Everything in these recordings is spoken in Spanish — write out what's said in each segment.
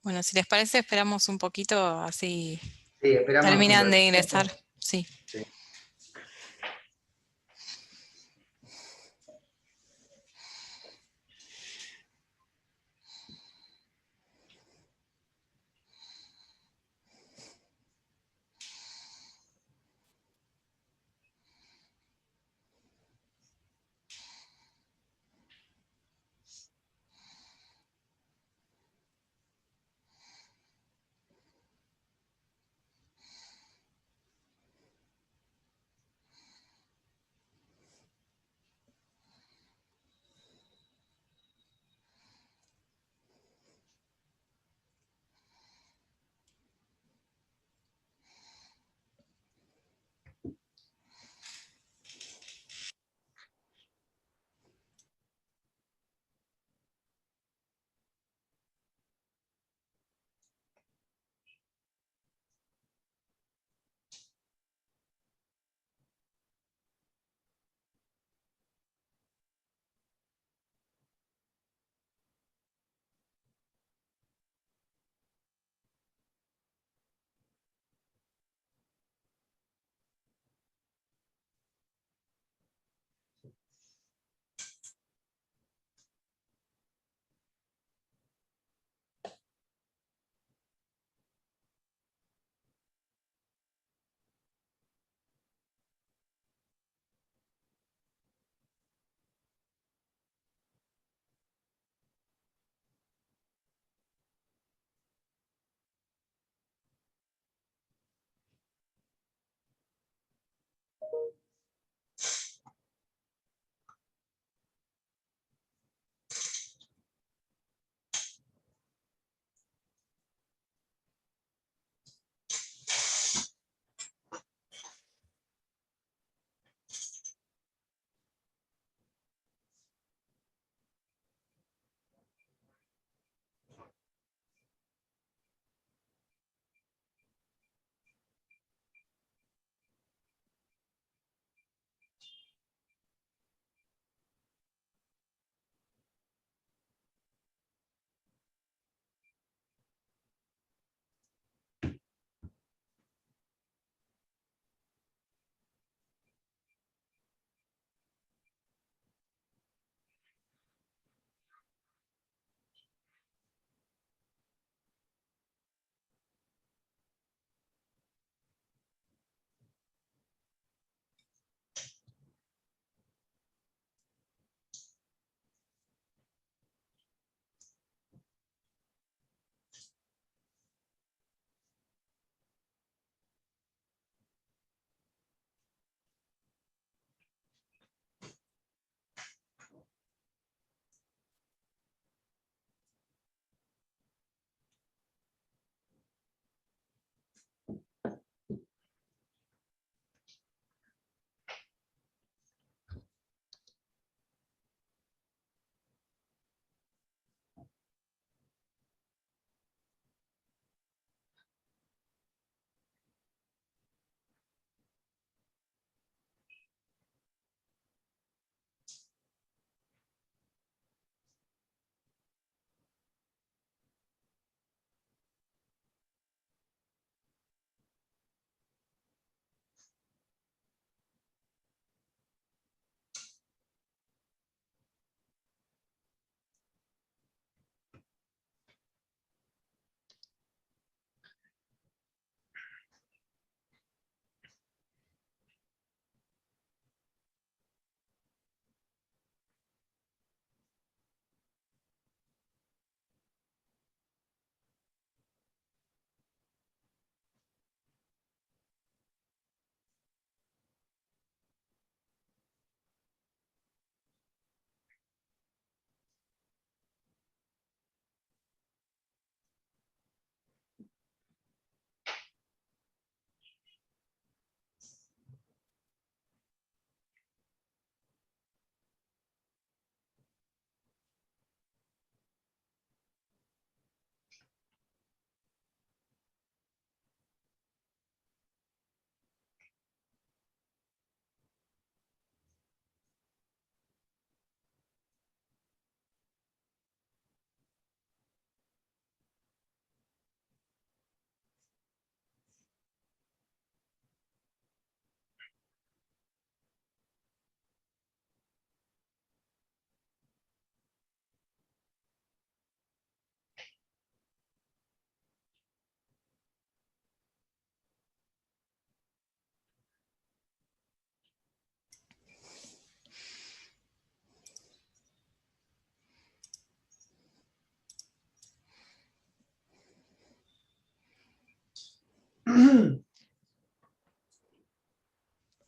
Bueno, si les parece, esperamos un poquito, así Sí, esperamos un terminan de ingresar. ratito. Sí. Sí.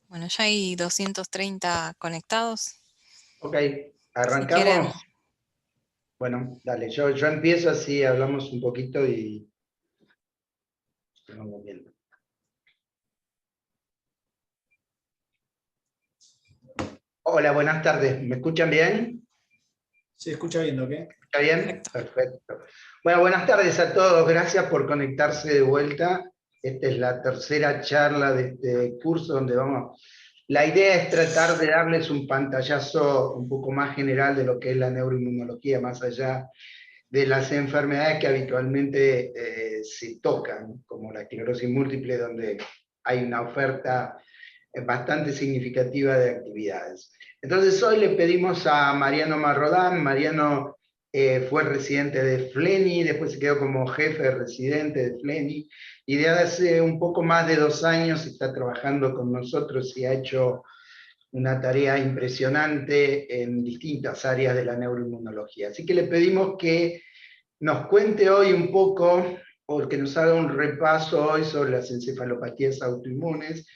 Bueno, ya hay 230 conectados. Ok, Si quieren, arrancamos. Bueno, dale, yo empiezo así, hablamos un poquito y vamos viendo. Hola, buenas tardes. ¿Me escuchan bien? Se escucha bien, ¿ok? ¿Está bien? perfecto. Perfecto. Bueno, buenas tardes a todos. Gracias por conectarse de vuelta. Esta es la tercera charla de este curso donde vamos. La idea es tratar de darles un pantallazo un poco más general de lo que es la neuroinmunología, más allá de las enfermedades que habitualmente se tocan, como la esclerosis múltiple, donde hay una oferta bastante significativa de actividades. Entonces hoy le pedimos a Mariano Marrodán. Mariano fue residente de FLENI, después se quedó como jefe residente de FLENI, y de hace un poco más de 2 años está trabajando con nosotros y ha hecho una tarea impresionante en distintas áreas de la neuroinmunología. Así que le pedimos que nos cuente hoy un poco, o que nos haga un repaso hoy sobre las encefalopatías autoinmunes,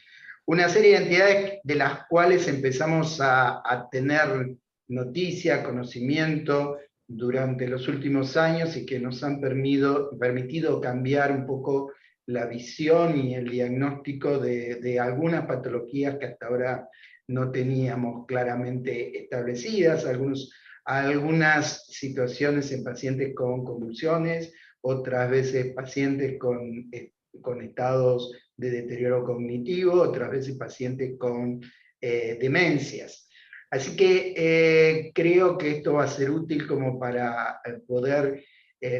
una serie de entidades de las cuales empezamos a tener noticia, conocimiento durante los últimos años y que nos han permitido cambiar un poco la visión y el diagnóstico de algunas patologías que hasta ahora no teníamos claramente establecidas, algunas situaciones en pacientes con convulsiones, otras veces pacientes con estados de deterioro cognitivo, otras veces pacientes con demencias. Así que creo que esto va a ser útil como para poder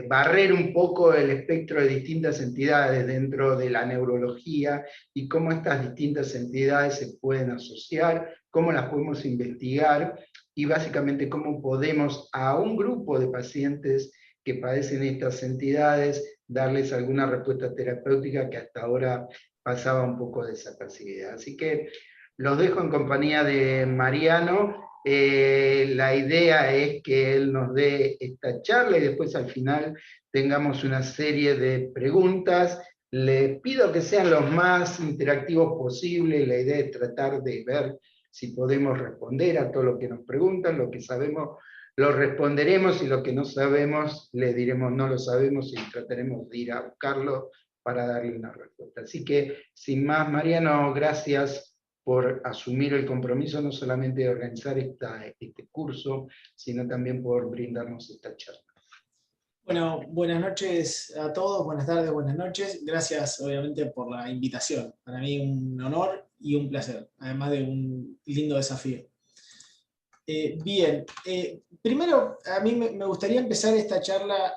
barrer un poco el espectro de distintas entidades dentro de la neurología y cómo estas distintas entidades se pueden asociar, cómo las podemos investigar y básicamente cómo podemos a un grupo de pacientes que padecen estas entidades darles alguna respuesta terapéutica que hasta ahora pasaba un poco desapercibida. Así que los dejo en compañía de Mariano. La idea es que él nos dé esta charla y después al final tengamos una serie de preguntas. Les pido que sean los más interactivos posible. La idea es tratar de ver si podemos responder a todo lo que nos preguntan. Lo que sabemos lo responderemos y lo que no sabemos le diremos no lo sabemos y trataremos de ir a buscarlo para darle una respuesta. Así que, sin más, Mariano, gracias por asumir el compromiso no solamente de organizar este curso, sino también por brindarnos esta charla. Bueno, buenas noches a todos, buenas tardes, buenas noches. Gracias, obviamente, por la invitación. Para mí un honor y un placer, además de un lindo desafío. Bien, primero a mí me gustaría empezar esta charla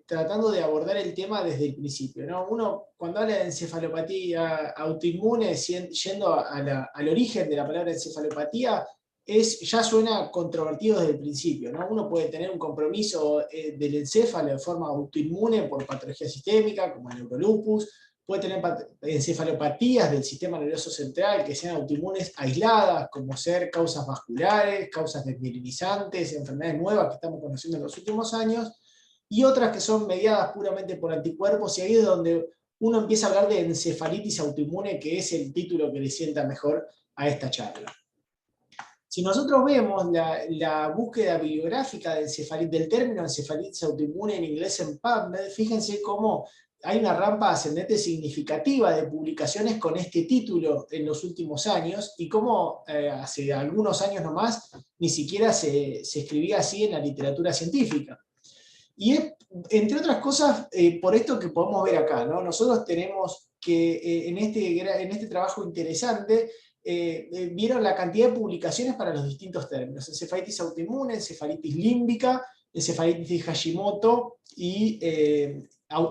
tratando de abordar el tema desde el principio, ¿no? Uno, cuando habla de encefalopatía autoinmune, yendo al origen de la palabra encefalopatía, ya suena controvertido desde el principio, ¿no? Uno puede tener un compromiso del encéfalo de forma autoinmune por patología sistémica, como el neurolupus, puede tener encefalopatías del sistema nervioso central que sean autoinmunes aisladas, como ser causas vasculares, causas desmielinizantes, enfermedades nuevas que estamos conociendo en los últimos años, y otras que son mediadas puramente por anticuerpos, y ahí es donde uno empieza a hablar de encefalitis autoinmune, que es el título que le sienta mejor a esta charla. Si nosotros vemos la búsqueda bibliográfica del término encefalitis autoinmune en inglés en PubMed, fíjense cómo hay una rampa ascendente significativa de publicaciones con este título en los últimos años, y cómo hace algunos años nomás ni siquiera se escribía así en la literatura científica. Y es, entre otras cosas, por esto que podemos ver acá, ¿no? Nosotros tenemos que en este trabajo interesante, vieron la cantidad de publicaciones para los distintos términos: encefalitis autoinmune, encefalitis límbica, encefalitis de Hashimoto y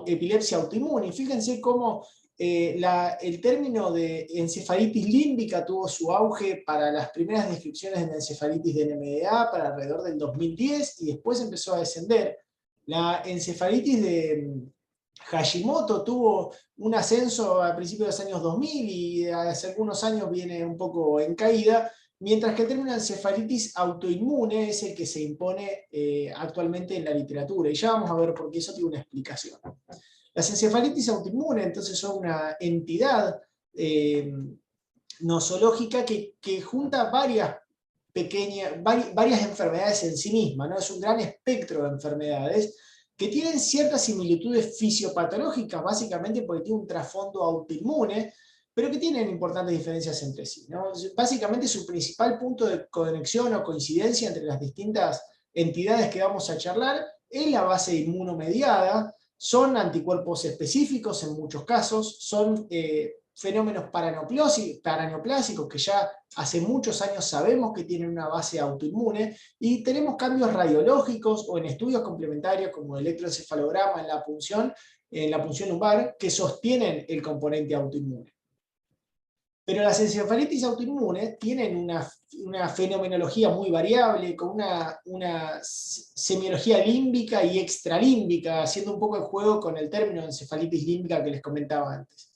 epilepsia autoinmune. Y fíjense cómo el término de encefalitis límbica tuvo su auge para las primeras descripciones de la encefalitis de NMDA para alrededor del 2010, y después empezó a descender. La encefalitis de Hashimoto tuvo un ascenso a principios de los años 2000 y hace algunos años viene un poco en caída, mientras que el término encefalitis autoinmune es el que se impone actualmente en la literatura, y ya vamos a ver por qué eso tiene una explicación. Las encefalitis autoinmunes entonces son una entidad nosológica que junta varias enfermedades en sí misma, ¿no? Es un gran espectro de enfermedades que tienen ciertas similitudes fisiopatológicas, básicamente porque tiene un trasfondo autoinmune, pero que tienen importantes diferencias entre sí, ¿no? Básicamente su principal punto de conexión o coincidencia entre las distintas entidades que vamos a charlar es la base inmunomediada, son anticuerpos específicos en muchos casos, son fenómenos paraneoplásicos que ya hace muchos años sabemos que tienen una base autoinmune, y tenemos cambios radiológicos o en estudios complementarios como el electroencefalograma en la punción lumbar que sostienen el componente autoinmune. Pero las encefalitis autoinmunes tienen una fenomenología muy variable, con una semiología límbica y extralímbica, haciendo un poco el juego con el término de encefalitis límbica que les comentaba antes.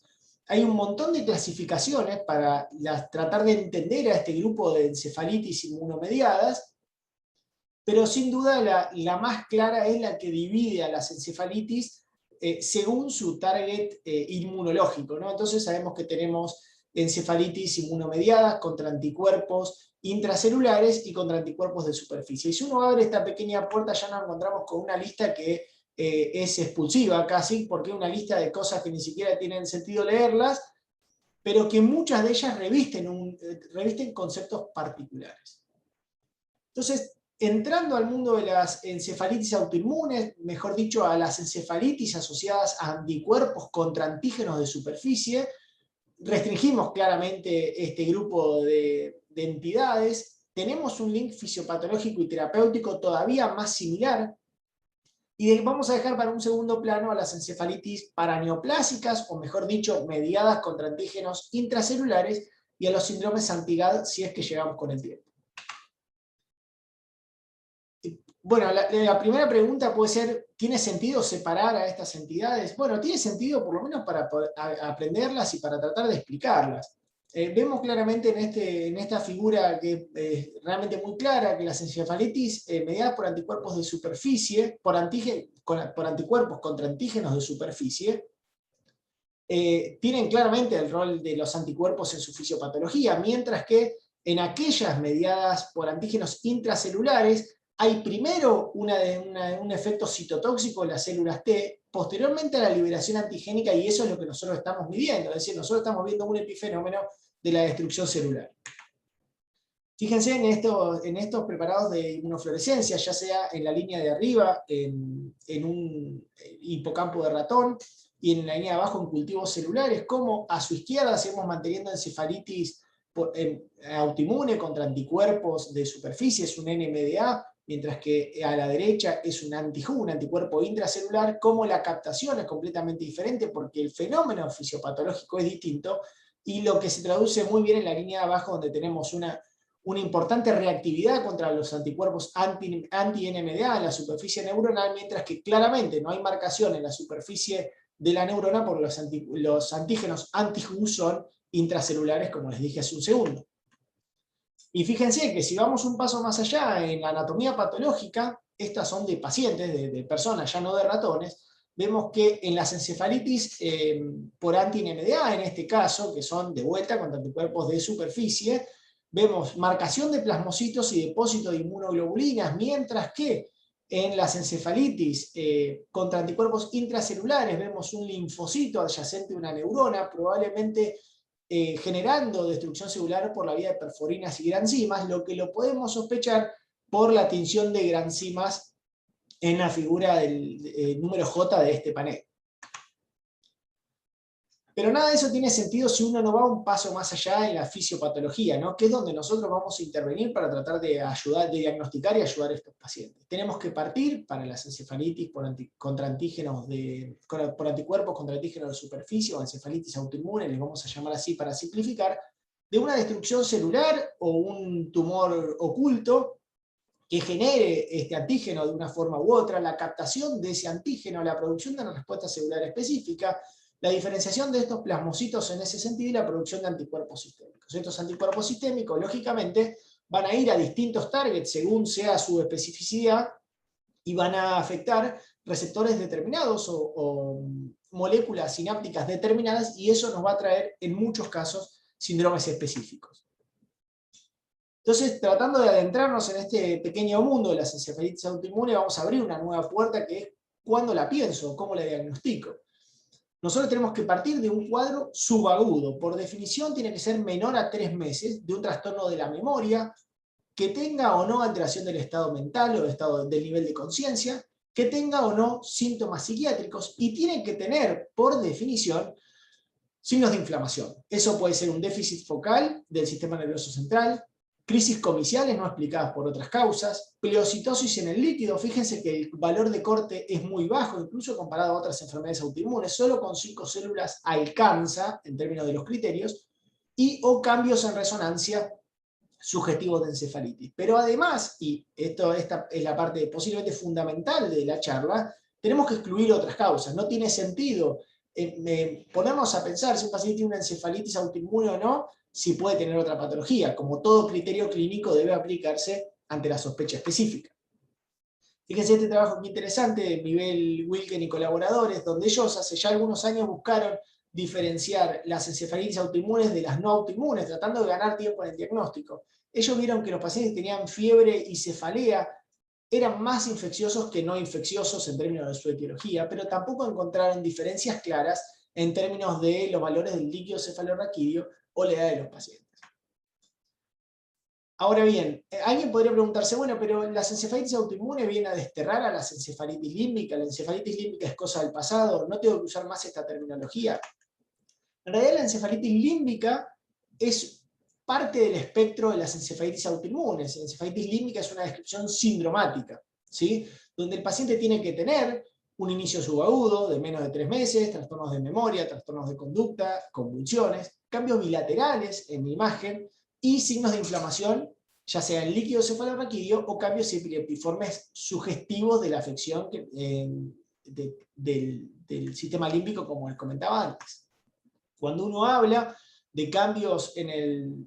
Hay un montón de clasificaciones para tratar de entender a este grupo de encefalitis inmunomediadas, pero sin duda la más clara es la que divide a las encefalitis según su target inmunológico, ¿no? Entonces sabemos que tenemos encefalitis inmunomediadas contra anticuerpos intracelulares y contra anticuerpos de superficie. Y si uno abre esta pequeña puerta ya nos encontramos con una lista que es expulsiva casi, porque es una lista de cosas que ni siquiera tienen sentido leerlas, pero que muchas de ellas revisten conceptos particulares. Entonces, entrando al mundo de las encefalitis autoinmunes, mejor dicho, a las encefalitis asociadas a anticuerpos contra antígenos de superficie, restringimos claramente este grupo de entidades, tenemos un link fisiopatológico y terapéutico todavía más similar, y vamos a dejar para un segundo plano a las encefalitis paraneoplásicas, o mejor dicho, mediadas contra antígenos intracelulares, y a los síndromes anti-GAD si es que llegamos con el tiempo. Bueno, la primera pregunta puede ser, ¿tiene sentido separar a estas entidades? Bueno, tiene sentido por lo menos para poder aprenderlas y para tratar de explicarlas. Vemos claramente en esta figura que es realmente muy clara que las encefalitis mediadas por anticuerpos de superficie, por anticuerpos contra antígenos de superficie, tienen claramente el rol de los anticuerpos en su fisiopatología, mientras que en aquellas mediadas por antígenos intracelulares hay primero un efecto citotóxico en las células T, posteriormente a la liberación antigénica, y eso es lo que nosotros estamos midiendo, es decir, nosotros estamos viendo un epifenómeno de la destrucción celular. Fíjense en estos preparados de inmunofluorescencia, ya sea en la línea de arriba, en un hipocampo de ratón, y en la línea de abajo en cultivos celulares, como a su izquierda seguimos manteniendo encefalitis autoinmune contra anticuerpos de superficie, es un NMDA, mientras que a la derecha es un un anticuerpo intracelular, como la captación es completamente diferente porque el fenómeno fisiopatológico es distinto, y lo que se traduce muy bien en la línea de abajo, donde tenemos una importante reactividad contra los anticuerpos anti-NMDA en la superficie neuronal, mientras que claramente no hay marcación en la superficie de la neurona por los antígenos anti-HU son intracelulares, como les dije hace un segundo. Y fíjense que si vamos un paso más allá en la anatomía patológica, estas son de pacientes, de personas, ya no de ratones, vemos que en las encefalitis por anti-NMDA, en este caso, que son de vuelta contra anticuerpos de superficie, vemos marcación de plasmocitos y depósito de inmunoglobulinas, mientras que en las encefalitis contra anticuerpos intracelulares vemos un linfocito adyacente a una neurona, probablemente generando destrucción celular por la vía de perforinas y granzimas, lo que lo podemos sospechar por la tinción de granzimas en la figura del número J de este panel. Pero nada de eso tiene sentido si uno no va un paso más allá en la fisiopatología, ¿no? Que es donde nosotros vamos a intervenir para tratar de ayudar, de diagnosticar y ayudar a estos pacientes. Tenemos que partir para las encefalitis por anticuerpos contra antígenos de superficie, o encefalitis autoinmune, les vamos a llamar así para simplificar, de una destrucción celular o un tumor oculto que genere este antígeno de una forma u otra, la captación de ese antígeno, la producción de una respuesta celular específica, la diferenciación de estos plasmocitos en ese sentido y la producción de anticuerpos sistémicos. Estos anticuerpos sistémicos, lógicamente, van a ir a distintos targets según sea su especificidad y van a afectar receptores determinados o moléculas sinápticas determinadas, y eso nos va a traer en muchos casos síndromes específicos. Entonces, tratando de adentrarnos en este pequeño mundo de las encefalitis autoinmunes, vamos a abrir una nueva puerta que es ¿cuándo la pienso? ¿Cómo la diagnostico? Nosotros tenemos que partir de un cuadro subagudo. Por definición tiene que ser menor a 3 meses, de un trastorno de la memoria, que tenga o no alteración del estado mental o del nivel de conciencia, que tenga o no síntomas psiquiátricos, y tiene que tener, por definición, signos de inflamación. Eso puede ser un déficit focal del sistema nervioso central, crisis comiciales no explicadas por otras causas, pleocitosis en el líquido. Fíjense que el valor de corte es muy bajo, incluso comparado a otras enfermedades autoinmunes, solo con 5 células alcanza, en términos de los criterios, o cambios en resonancia sugestivos de encefalitis. Pero además, y esta es la parte posiblemente fundamental de la charla, tenemos que excluir otras causas. No tiene sentido ponernos a pensar si un paciente tiene una encefalitis autoinmune o no, si puede tener otra patología. Como todo criterio clínico debe aplicarse ante la sospecha específica. Fíjense este trabajo muy interesante de Miguel Wilken y colaboradores, donde ellos hace ya algunos años buscaron diferenciar las encefalitis autoinmunes de las no autoinmunes, tratando de ganar tiempo en el diagnóstico. Ellos vieron que los pacientes que tenían fiebre y cefalea eran más infecciosos que no infecciosos en términos de su etiología, pero tampoco encontraron diferencias claras en términos de los valores del líquido cefalorraquídeo o la edad de los pacientes. Ahora bien, alguien podría preguntarse, bueno, pero las encefalitis autoinmunes vienen a desterrar a las encefalitis límbicas, la encefalitis límbica es cosa del pasado, no tengo que usar más esta terminología. En realidad la encefalitis límbica es parte del espectro de las encefalitis autoinmunes. La encefalitis límbica es una descripción sindromática, ¿sí? Donde el paciente tiene que tener un inicio subagudo de menos de 3 meses, trastornos de memoria, trastornos de conducta, convulsiones, cambios bilaterales en la imagen y signos de inflamación, ya sea en líquido cefalorraquídeo o cambios epileptiformes sugestivos de la afección del sistema límbico, como les comentaba antes. Cuando uno habla de cambios en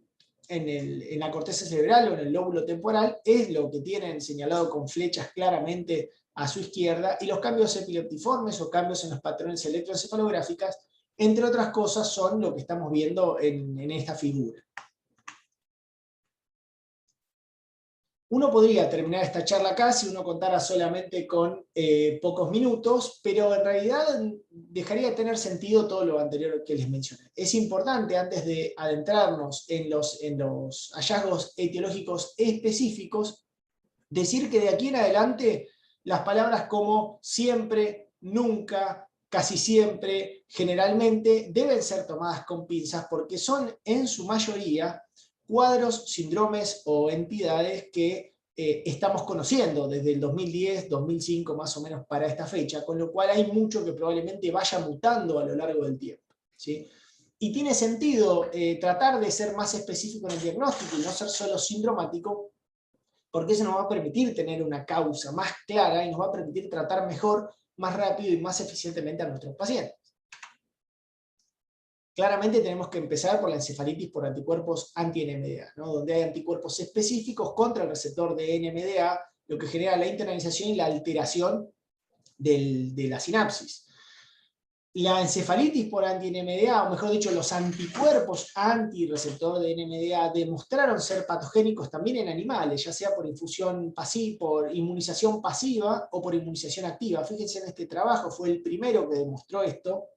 la corteza cerebral o en el lóbulo temporal, es lo que tienen señalado con flechas claramente a su izquierda, y los cambios epileptiformes o cambios en los patrones electroencefalográficas, entre otras cosas, son lo que estamos viendo en esta figura. Uno podría terminar esta charla acá si uno contara solamente con pocos minutos, pero en realidad dejaría de tener sentido todo lo anterior que les mencioné. Es importante, antes de adentrarnos en los hallazgos etiológicos específicos, decir que de aquí en adelante las palabras como siempre, nunca, casi siempre, generalmente, deben ser tomadas con pinzas, porque son en su mayoría cuadros, síndromes o entidades que estamos conociendo desde el 2010, 2005 más o menos para esta fecha, con lo cual hay mucho que probablemente vaya mutando a lo largo del tiempo, ¿sí? Y tiene sentido tratar de ser más específico en el diagnóstico y no ser solo sindromático, porque eso nos va a permitir tener una causa más clara y nos va a permitir tratar mejor, más rápido y más eficientemente a nuestros pacientes. Claramente tenemos que empezar por la encefalitis por anticuerpos anti-NMDA, ¿no? Donde hay anticuerpos específicos contra el receptor de NMDA, lo que genera la internalización y la alteración de la sinapsis. La encefalitis por anti-NMDA, o mejor dicho, los anticuerpos antirreceptor de NMDA demostraron ser patogénicos también en animales, ya sea por infusión pasiva, por inmunización pasiva o por inmunización activa. Fíjense en este trabajo, fue el primero que demostró esto,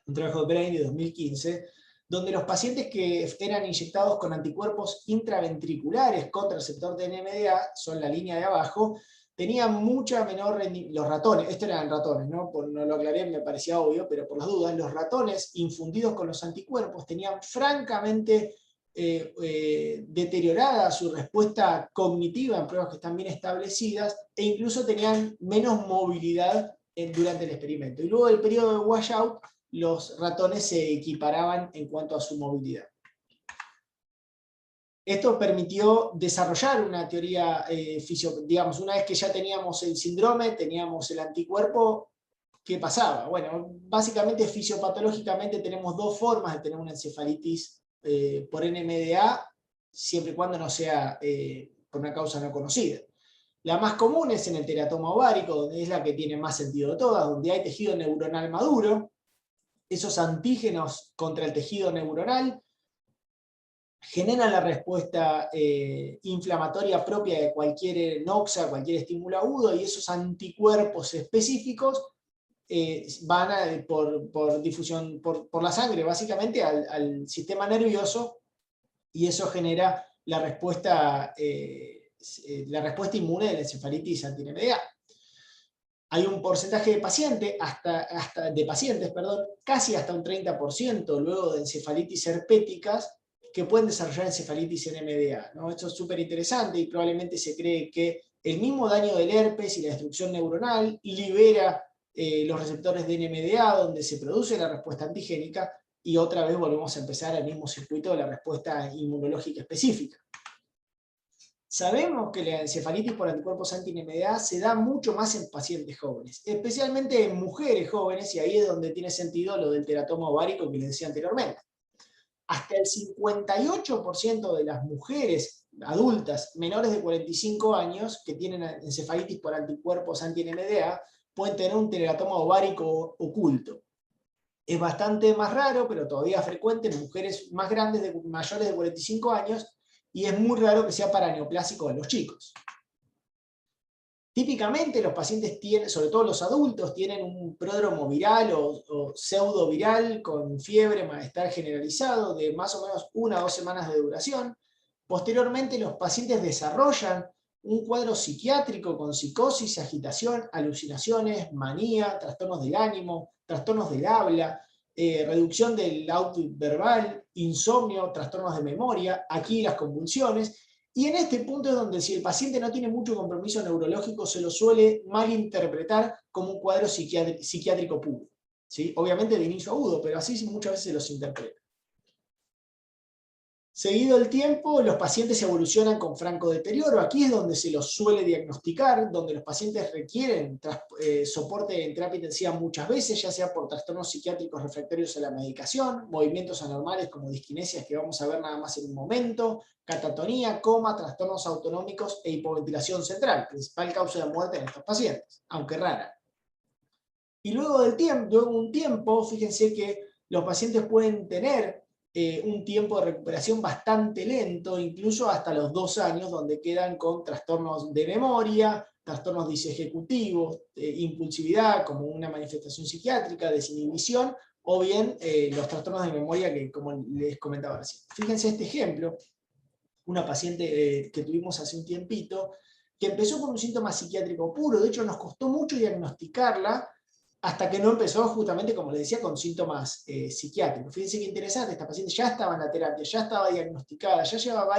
un trabajo de Brain de 2015, donde los pacientes que eran inyectados con anticuerpos intraventriculares contra el receptor de NMDA, son la línea de abajo, tenían mucha menor rendimiento. Los ratones, esto eran ratones, ¿no? No lo aclaré, me parecía obvio, pero por las dudas, los ratones infundidos con los anticuerpos tenían francamente deteriorada su respuesta cognitiva en pruebas que están bien establecidas, e incluso tenían menos movilidad durante el experimento. Y luego del periodo de washout, los ratones se equiparaban en cuanto a su movilidad. Esto permitió desarrollar una teoría digamos, una vez que ya teníamos el síndrome, teníamos el anticuerpo, ¿qué pasaba? Bueno, básicamente fisiopatológicamente tenemos dos formas de tener una encefalitis por NMDA, siempre y cuando no sea por una causa no conocida. La más común es en el teratoma ovárico, donde es la que tiene más sentido de todas, donde hay tejido neuronal maduro. Esos antígenos contra el tejido neuronal generan la respuesta inflamatoria propia de cualquier noxa, cualquier estímulo agudo, y esos anticuerpos específicos van por difusión, por la sangre, básicamente, al sistema nervioso, y eso genera la respuesta inmune de la encefalitis anti-NMDA. Hay un porcentaje de pacientes, casi hasta un 30% luego de encefalitis herpéticas, que pueden desarrollar encefalitis NMDA, ¿no? Esto es súper interesante y probablemente se cree que el mismo daño del herpes y la destrucción neuronal libera los receptores de NMDA, donde se produce la respuesta antigénica, y otra vez volvemos a empezar al mismo circuito de la respuesta inmunológica específica. Sabemos que la encefalitis por anticuerpos anti-NMDA se da mucho más en pacientes jóvenes, especialmente en mujeres jóvenes, y ahí es donde tiene sentido lo del teratoma ovárico que les decía anteriormente. Hasta el 58% de las mujeres adultas menores de 45 años que tienen encefalitis por anticuerpos anti-NMDA pueden tener un teratoma ovárico oculto. Es bastante más raro, pero todavía frecuente en mujeres más grandes, mayores de 45 años, y es muy raro que sea paraneoplásico en los chicos. Típicamente los pacientes tienen, sobre todo los adultos, tienen un pródromo viral o pseudoviral con fiebre, malestar generalizado de más o menos 1 a 2 semanas de duración. Posteriormente los pacientes desarrollan un cuadro psiquiátrico con psicosis, agitación, alucinaciones, manía, trastornos del ánimo, trastornos del habla, reducción del output verbal, insomnio, trastornos de memoria, aquí las convulsiones. Y en este punto es donde, si el paciente no tiene mucho compromiso neurológico, se lo suele malinterpretar como un cuadro psiquiátrico puro, ¿sí? Obviamente de inicio agudo, pero así muchas veces se los interpreta. Seguido el tiempo, los pacientes evolucionan con franco deterioro. Aquí es donde se los suele diagnosticar, donde los pacientes requieren soporte en terapia intensiva muchas veces, ya sea por trastornos psiquiátricos refractarios a la medicación, movimientos anormales como disquinesias, que vamos a ver nada más en un momento, catatonía, coma, trastornos autonómicos e hipoventilación central, principal causa de muerte en estos pacientes, aunque rara. Y luego de un tiempo, fíjense que los pacientes pueden tener un tiempo de recuperación bastante lento, incluso hasta los 2 años, donde quedan con trastornos de memoria, trastornos disejecutivos, impulsividad como una manifestación psiquiátrica, desinhibición, o bien los trastornos de memoria que, como les comentaba recién. Fíjense este ejemplo, una paciente que tuvimos hace un tiempito, que empezó con un síntoma psiquiátrico puro. De hecho nos costó mucho diagnosticarla, hasta que no empezó, justamente como les decía, con síntomas psiquiátricos. Fíjense qué interesante, esta paciente ya estaba en la terapia, ya estaba diagnosticada, ya llevaba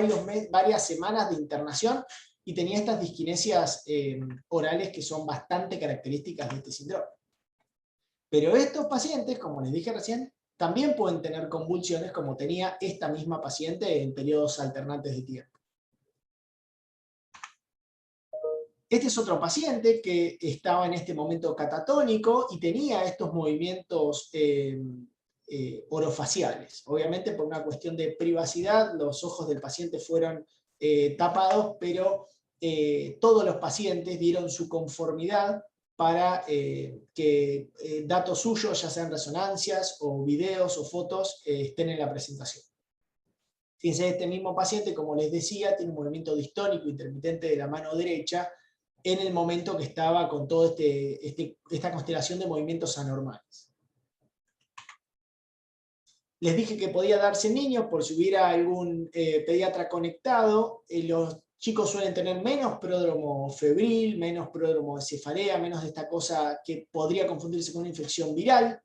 varias semanas de internación y tenía estas disquinesias orales que son bastante características de este síndrome. Pero estos pacientes, como les dije recién, también pueden tener convulsiones como tenía esta misma paciente en periodos alternantes de tiempo. Este es otro paciente que estaba en este momento catatónico y tenía estos movimientos orofaciales. Obviamente por una cuestión de privacidad, los ojos del paciente fueron tapados, pero todos los pacientes dieron su conformidad para que datos suyos, ya sean resonancias o videos o fotos, estén en la presentación. Fíjense, este mismo paciente, como les decía, tiene un movimiento distónico intermitente de la mano derecha, en el momento que estaba con toda esta constelación de movimientos anormales. Les dije que podía darse en niños por si hubiera algún pediatra conectado. Los chicos suelen tener menos pródromo febril, menos pródromo de cefalea, menos de esta cosa que podría confundirse con una infección viral.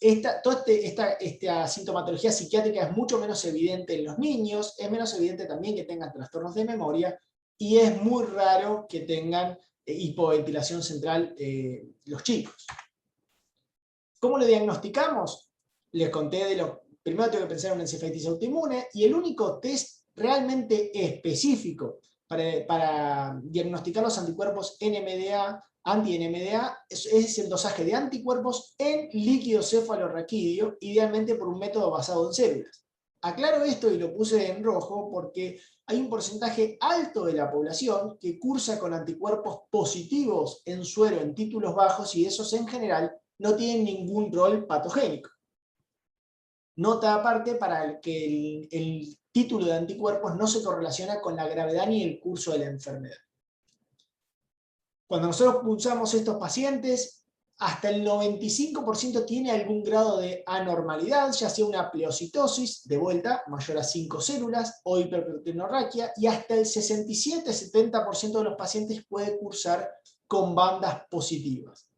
Esta sintomatología psiquiátrica es mucho menos evidente en los niños, es menos evidente también que tengan trastornos de memoria, y es muy raro que tengan hipoventilación central los chicos. ¿Cómo lo diagnosticamos? Les conté primero tengo que pensar en una encefalitis autoinmune, y el único test realmente específico para diagnosticar los anticuerpos NMDA, anti-NMDA, es el dosaje de anticuerpos en líquido cefalorraquídeo, idealmente por un método basado en células. Aclaro esto y lo puse en rojo porque hay un porcentaje alto de la población que cursa con anticuerpos positivos en suero en títulos bajos y esos en general no tienen ningún rol patogénico. Nota aparte para que el título de anticuerpos no se correlaciona con la gravedad ni el curso de la enfermedad. Cuando nosotros pulsamos estos pacientes, hasta el 95% tiene algún grado de anormalidad, ya sea una pleocitosis, de vuelta, mayor a 5 células, o hiperproteinorraquia, y hasta el 67-70% de los pacientes puede cursar con bandas positivas.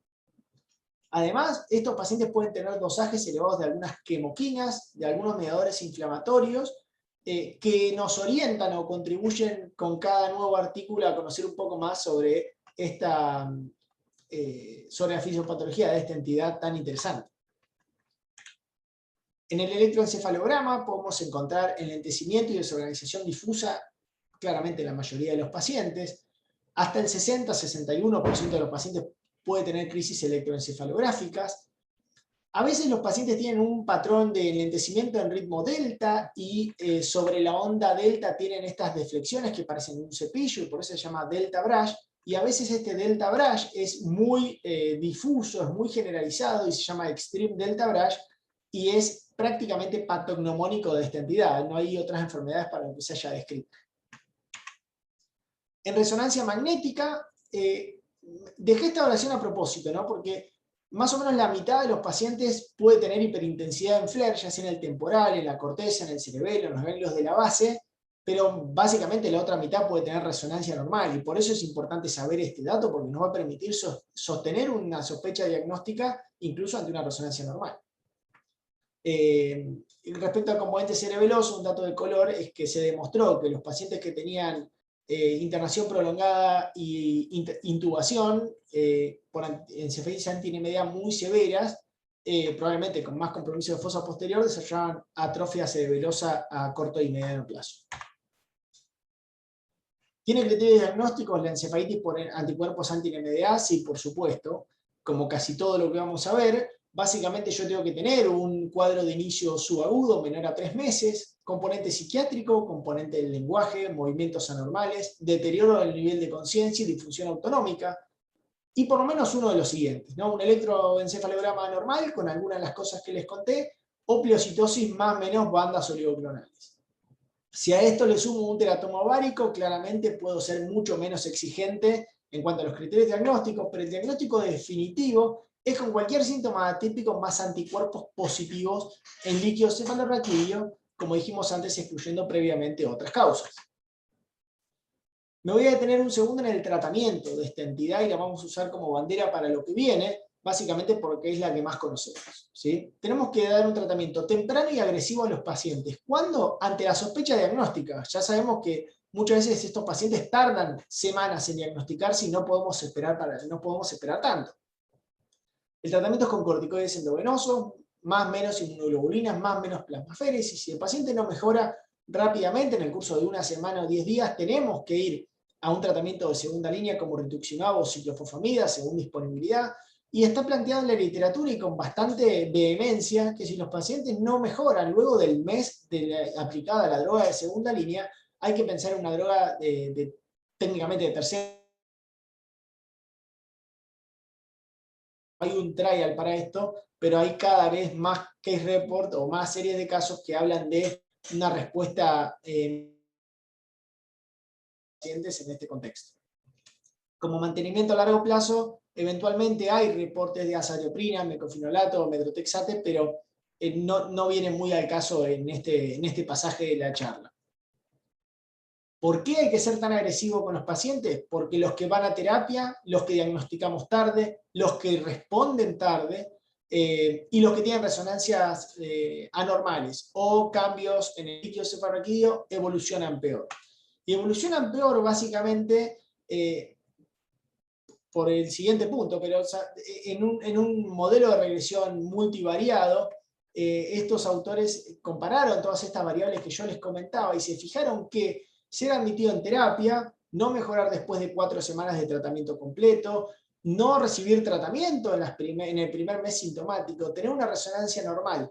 Además, estos pacientes pueden tener dosajes elevados de algunas quimoquinas, de algunos mediadores inflamatorios, que nos orientan o contribuyen con cada nuevo artículo a conocer un poco más sobre sobre la fisiopatología de esta entidad tan interesante. En el electroencefalograma podemos encontrar enlentecimiento y desorganización difusa claramente en la mayoría de los pacientes. Hasta el 60-61% de los pacientes puede tener crisis electroencefalográficas. A veces los pacientes tienen un patrón de enlentecimiento en ritmo delta y sobre la onda delta tienen estas deflexiones que parecen un cepillo y por eso se llama delta brush. Y a veces este delta brush es muy difuso, es muy generalizado y se llama extreme delta brush y es prácticamente patognomónico de esta entidad. No hay otras enfermedades para lo que se haya descrito. En resonancia magnética, dejé esta oración a propósito, ¿no? Porque más o menos la mitad de los pacientes puede tener hiperintensidad en FLAIR, ya sea en el temporal, en la corteza, en el cerebelo, en los ganglios de la base, pero básicamente la otra mitad puede tener resonancia normal, y por eso es importante saber este dato, porque nos va a permitir sostener una sospecha diagnóstica incluso ante una resonancia normal. Respecto al componente cerebeloso, un dato de color es que se demostró que los pacientes que tenían internación prolongada y intubación por encefalitis antinemia muy severas, probablemente con más compromiso de fosa posterior, desarrollaban atrofia cerebelosa a corto y mediano plazo. ¿Tiene criterios diagnósticos la encefalitis por anticuerpos anti-NMDA? Sí, por supuesto. Como casi todo lo que vamos a ver, básicamente yo tengo que tener un cuadro de inicio subagudo menor a 3 meses, componente psiquiátrico, componente del lenguaje, movimientos anormales, deterioro del nivel de conciencia y disfunción autonómica, y por lo menos uno de los siguientes, ¿no? Un electroencefalograma anormal con algunas de las cosas que les conté, o pleocitosis más o menos bandas oligoclonales. Si a esto le sumo un teratoma ovárico, claramente puedo ser mucho menos exigente en cuanto a los criterios diagnósticos, pero el diagnóstico definitivo es con cualquier síntoma atípico más anticuerpos positivos en líquido cefalorraquídeo, como dijimos antes, excluyendo previamente otras causas. Me voy a detener un segundo en el tratamiento de esta entidad y la vamos a usar como bandera para lo que viene, básicamente porque es la que más conocemos, ¿sí? Tenemos que dar un tratamiento temprano y agresivo a los pacientes. ¿Cuándo? Ante la sospecha diagnóstica. Ya sabemos que muchas veces estos pacientes tardan semanas en diagnosticarse y no podemos esperar tanto. El tratamiento es con corticoides endovenosos, más menos inmunoglobulinas, más menos plasmaféresis. Si el paciente no mejora rápidamente en el curso de una semana o 10 días, tenemos que ir a un tratamiento de segunda línea como rituximab o ciclofosfamida según disponibilidad. Y está planteado en la literatura y con bastante vehemencia que si los pacientes no mejoran luego del mes de aplicada la droga de segunda línea, hay que pensar en una droga técnicamente de tercera. Hay un trial para esto, pero hay cada vez más case report o más series de casos que hablan de una respuesta pacientes en este contexto. Como mantenimiento a largo plazo, eventualmente hay reportes de azatioprina, mecofenolato, medroxate, pero no viene muy al caso en este pasaje de la charla. ¿Por qué hay que ser tan agresivo con los pacientes? Porque los que van a terapia, los que diagnosticamos tarde, los que responden tarde, y los que tienen resonancias anormales o cambios en el líquido cefalorraquídeo evolucionan peor. Y evolucionan peor básicamente por el siguiente punto, pero o sea, en un modelo de regresión multivariado, estos autores compararon todas estas variables que yo les comentaba y se fijaron que ser admitido en terapia, no mejorar después de 4 semanas de tratamiento completo, no recibir tratamiento en el primer mes sintomático, tener una resonancia normal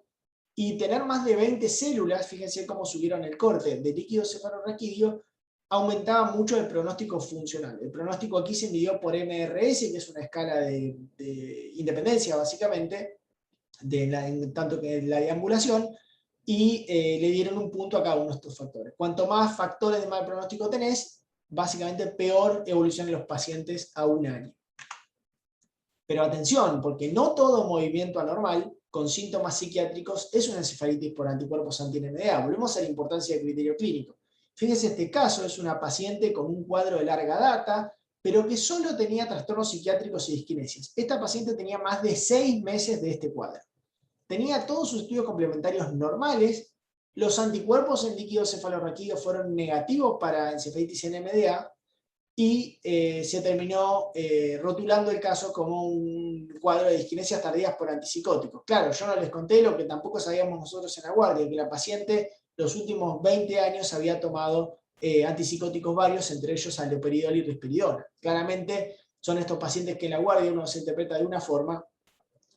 y tener más de 20 células, fíjense cómo subieron el corte de líquido cefalorraquídeo, aumentaba mucho el pronóstico funcional. El pronóstico aquí se midió por MRS, que es una escala de independencia, básicamente, tanto que la deambulación, y le dieron un punto a cada uno de estos factores. Cuanto más factores de mal pronóstico tenés, básicamente peor evolución en los pacientes a un año. Pero atención, porque no todo movimiento anormal con síntomas psiquiátricos es una encefalitis por anticuerpos anti-NMDA. Volvemos a la importancia del criterio clínico. Fíjense, este caso es una paciente con un cuadro de larga data, pero que solo tenía trastornos psiquiátricos y disquinesias. Esta paciente tenía más de 6 meses de este cuadro. Tenía todos sus estudios complementarios normales, los anticuerpos en líquido cefalorraquídeo fueron negativos para encefalitis NMDA, y se terminó rotulando el caso como un cuadro de disquinesias tardías por antipsicóticos. Claro, yo no les conté lo que tampoco sabíamos nosotros en la guardia, que la paciente los últimos 20 años había tomado antipsicóticos varios, entre ellos aldoperidol y risperidona. Claramente son estos pacientes que en la guardia uno se interpreta de una forma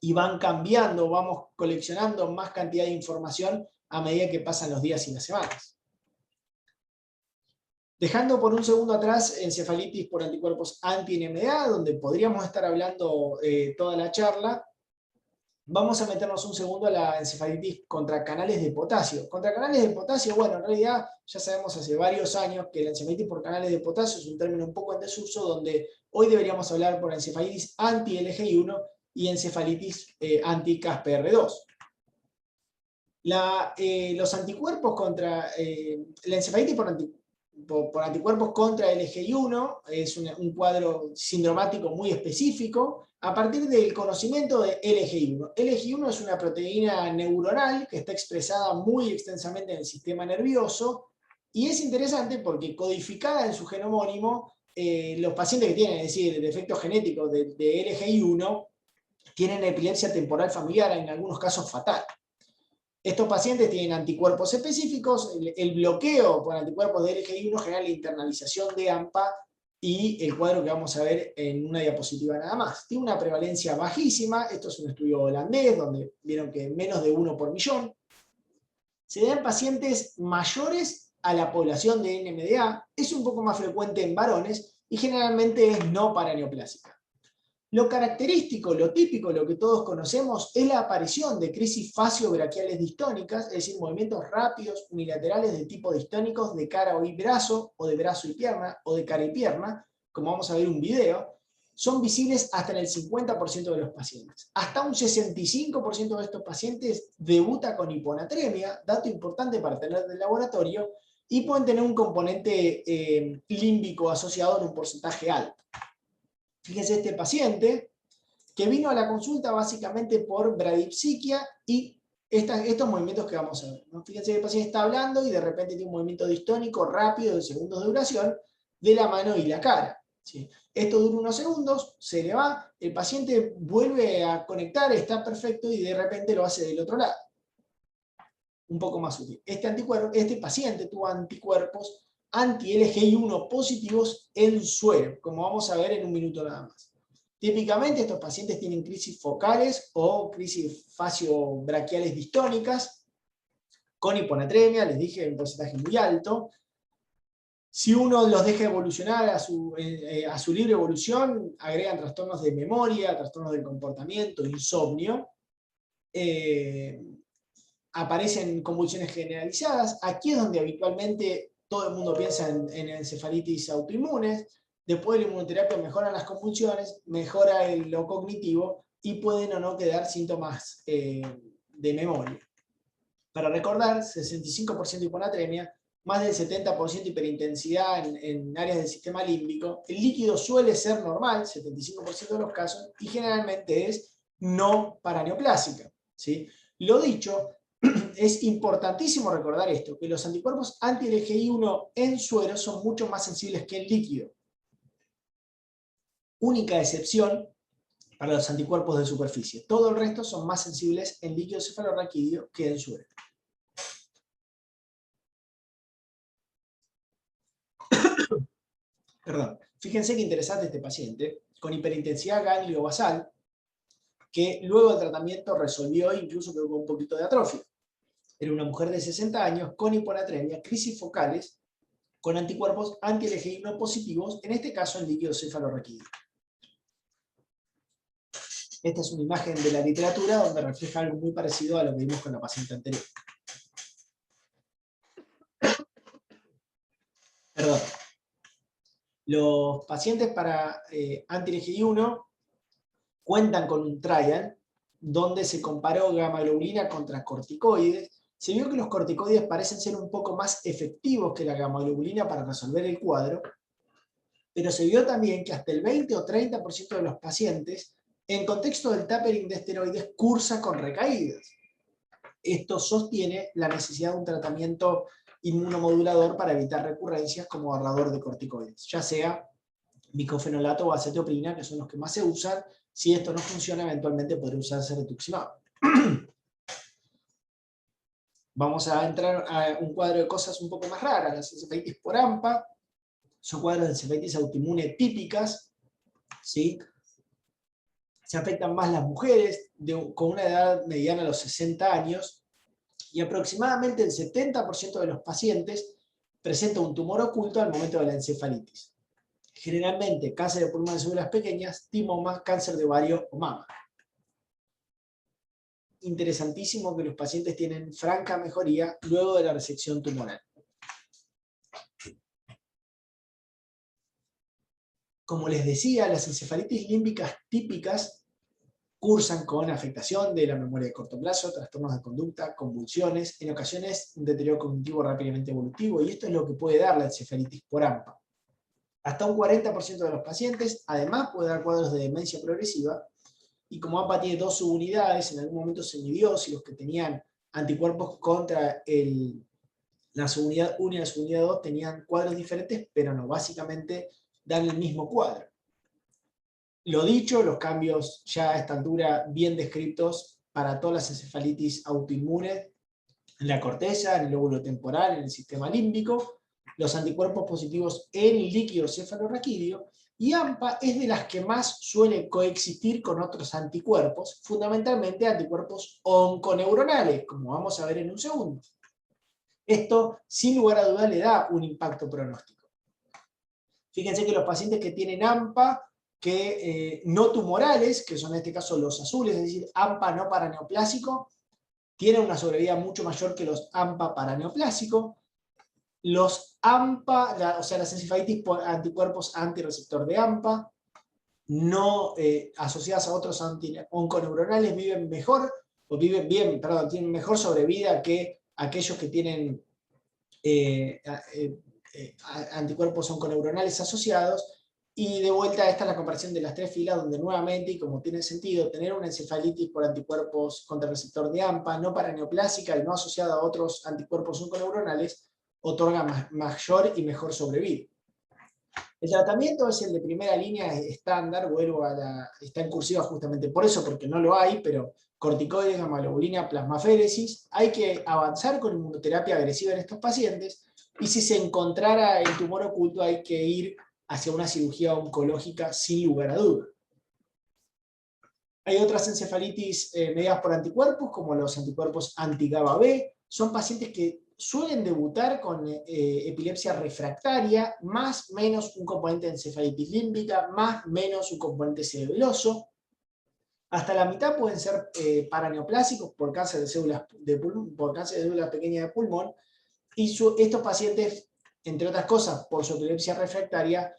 y van cambiando, vamos coleccionando más cantidad de información a medida que pasan los días y las semanas. Dejando por un segundo atrás encefalitis por anticuerpos anti-NMDA, donde podríamos estar hablando toda la charla, vamos a meternos un segundo a la encefalitis contra canales de potasio. Contra canales de potasio, bueno, en realidad ya sabemos hace varios años que la encefalitis por canales de potasio es un término un poco en desuso, donde hoy deberíamos hablar por encefalitis anti-LGI1 y encefalitis anti-CASPR2. Los anticuerpos contra la encefalitis por anticuerpos contra LGI1 es un cuadro sindromático muy específico a partir del conocimiento de LGI1. LGI1 es una proteína neuronal que está expresada muy extensamente en el sistema nervioso y es interesante porque codificada en su genomónimo, los pacientes que tienen, es decir, defectos genéticos de LGI1 tienen epilepsia temporal familiar, en algunos casos fatal. Estos pacientes tienen anticuerpos específicos, el bloqueo por anticuerpos de LGI1 genera la internalización de AMPA y el cuadro que vamos a ver en una diapositiva nada más. Tiene una prevalencia bajísima, esto es un estudio holandés donde vieron que menos de 1 por millón. Se da en pacientes mayores a la población de NMDA, es un poco más frecuente en varones y generalmente es no paraneoplásica. Lo característico, lo típico, lo que todos conocemos, es la aparición de crisis facio-braquiales distónicas, es decir, movimientos rápidos, unilaterales de tipo distónicos de cara y brazo, o de brazo y pierna, o de cara y pierna, como vamos a ver en un video, son visibles hasta en el 50% de los pacientes. Hasta un 65% de estos pacientes debuta con hiponatremia, dato importante para tener del laboratorio, y pueden tener un componente límbico asociado en un porcentaje alto. Fíjense este paciente que vino a la consulta básicamente por bradipsiquia y estos movimientos que vamos a ver, ¿no? Fíjense que el paciente está hablando y de repente tiene un movimiento distónico rápido de segundos de duración de la mano y la cara, ¿sí? Esto dura unos segundos, se le va, el paciente vuelve a conectar, está perfecto y de repente lo hace del otro lado. Un poco más útil. Este paciente tuvo anticuerpos anti-LGI1 positivos en suero, como vamos a ver en un minuto nada más. Típicamente estos pacientes tienen crisis focales o crisis facio-braquiales distónicas, con hiponatremia, les dije, un porcentaje muy alto. Si uno los deja evolucionar a su libre evolución, agregan trastornos de memoria, trastornos del comportamiento, insomnio. Aparecen convulsiones generalizadas. Aquí es donde habitualmente todo el mundo piensa en encefalitis autoinmunes. Después de la inmunoterapia mejoran las convulsiones, mejora lo cognitivo y pueden o no quedar síntomas de memoria. Para recordar, 65% hiponatremia, más del 70% hiperintensidad en áreas del sistema límbico. El líquido suele ser normal, 75% de los casos, y generalmente es no paraneoplásica, ¿sí? Lo dicho, es importantísimo recordar esto, que los anticuerpos anti-LGI1 en suero son mucho más sensibles que en líquido. Única excepción para los anticuerpos de superficie. Todo el resto son más sensibles en líquido cefalorraquídeo que en suero. Perdón. Fíjense qué interesante este paciente, con hiperintensidad ganglio-basal, que luego del tratamiento resolvió, incluso quedó con un poquito de atrofia. Era una mujer de 60 años con hiponatremia, crisis focales, con anticuerpos anti-IgG1 positivos, en este caso en líquido cefalorraquídeo. Esta es una imagen de la literatura donde refleja algo muy parecido a lo que vimos con la paciente anterior. Perdón. Los pacientes para anti-IgG1 cuentan con un trial donde se comparó gamma globulina contra corticoides. Se vio que los corticoides parecen ser un poco más efectivos que la gamma globulina para resolver el cuadro, pero se vio también que hasta el 20 o 30% de los pacientes, en contexto del tapering de esteroides, cursa con recaídas. Esto sostiene la necesidad de un tratamiento inmunomodulador para evitar recurrencias como ahorrador de corticoides, ya sea bicofenolato o acetoprina, que son los que más se usan. Si esto no funciona, eventualmente podría usarse rituximab. Vamos a entrar a un cuadro de cosas un poco más raras. Las encefalitis por AMPA son cuadros de encefalitis autoinmune típicas, ¿sí? Se afectan más las mujeres con una edad mediana a los 60 años, y aproximadamente el 70% de los pacientes presenta un tumor oculto al momento de la encefalitis. Generalmente cáncer de pulmón de células pequeñas, timoma, cáncer de ovario o mama. Interesantísimo que los pacientes tienen franca mejoría luego de la resección tumoral. Como les decía, las encefalitis límbicas típicas cursan con afectación de la memoria de corto plazo, trastornos de conducta, convulsiones, en ocasiones un deterioro cognitivo rápidamente evolutivo, y esto es lo que puede dar la encefalitis por AMPA. Hasta un 40% de los pacientes, además, puede dar cuadros de demencia progresiva, y como AMPA tiene dos subunidades, en algún momento se midió si los que tenían anticuerpos contra la subunidad 1 y la subunidad 2 tenían cuadros diferentes, pero no, básicamente dan el mismo cuadro. Lo dicho, los cambios ya a esta altura bien descritos para todas las encefalitis autoinmunes, en la corteza, en el lóbulo temporal, en el sistema límbico, los anticuerpos positivos en el líquido cefalorraquídeo, y AMPA es de las que más suele coexistir con otros anticuerpos, fundamentalmente anticuerpos onconeuronales, como vamos a ver en un segundo. Esto, sin lugar a duda, le da un impacto pronóstico. Fíjense que los pacientes que tienen AMPA, que no tumorales, que son en este caso los azules, es decir, AMPA no paraneoplásico, tienen una sobrevida mucho mayor que los AMPA paraneoplásico. Los AMPA, o sea, las encefalitis por anticuerpos antirreceptor de AMPA, no asociadas a otros onconeuronales, viven mejor, o viven bien, perdón, tienen mejor sobrevida que aquellos que tienen anticuerpos onconeuronales asociados. Y de vuelta, esta es la comparación de las tres filas, donde nuevamente, y como tiene sentido, tener una encefalitis por anticuerpos contra el receptor de AMPA, no paraneoplásica y no asociada a otros anticuerpos onconeuronales, otorga mayor y mejor sobrevida. El tratamiento es el de primera línea estándar, está en cursiva justamente por eso, porque no lo hay, pero corticoides, gamma globulina, plasmaféresis. Hay que avanzar con inmunoterapia agresiva en estos pacientes, y si se encontrara el tumor oculto hay que ir hacia una cirugía oncológica sin lugar a duda. Hay otras encefalitis mediadas por anticuerpos, como los anticuerpos anti-GABA B. Son pacientes que suelen debutar con epilepsia refractaria, más menos un componente de encefalitis límbica, más menos un componente cerebeloso. Hasta la mitad pueden ser paraneoplásicos por cáncer de células pequeñas de pulmón, y estos pacientes, entre otras cosas, por su epilepsia refractaria,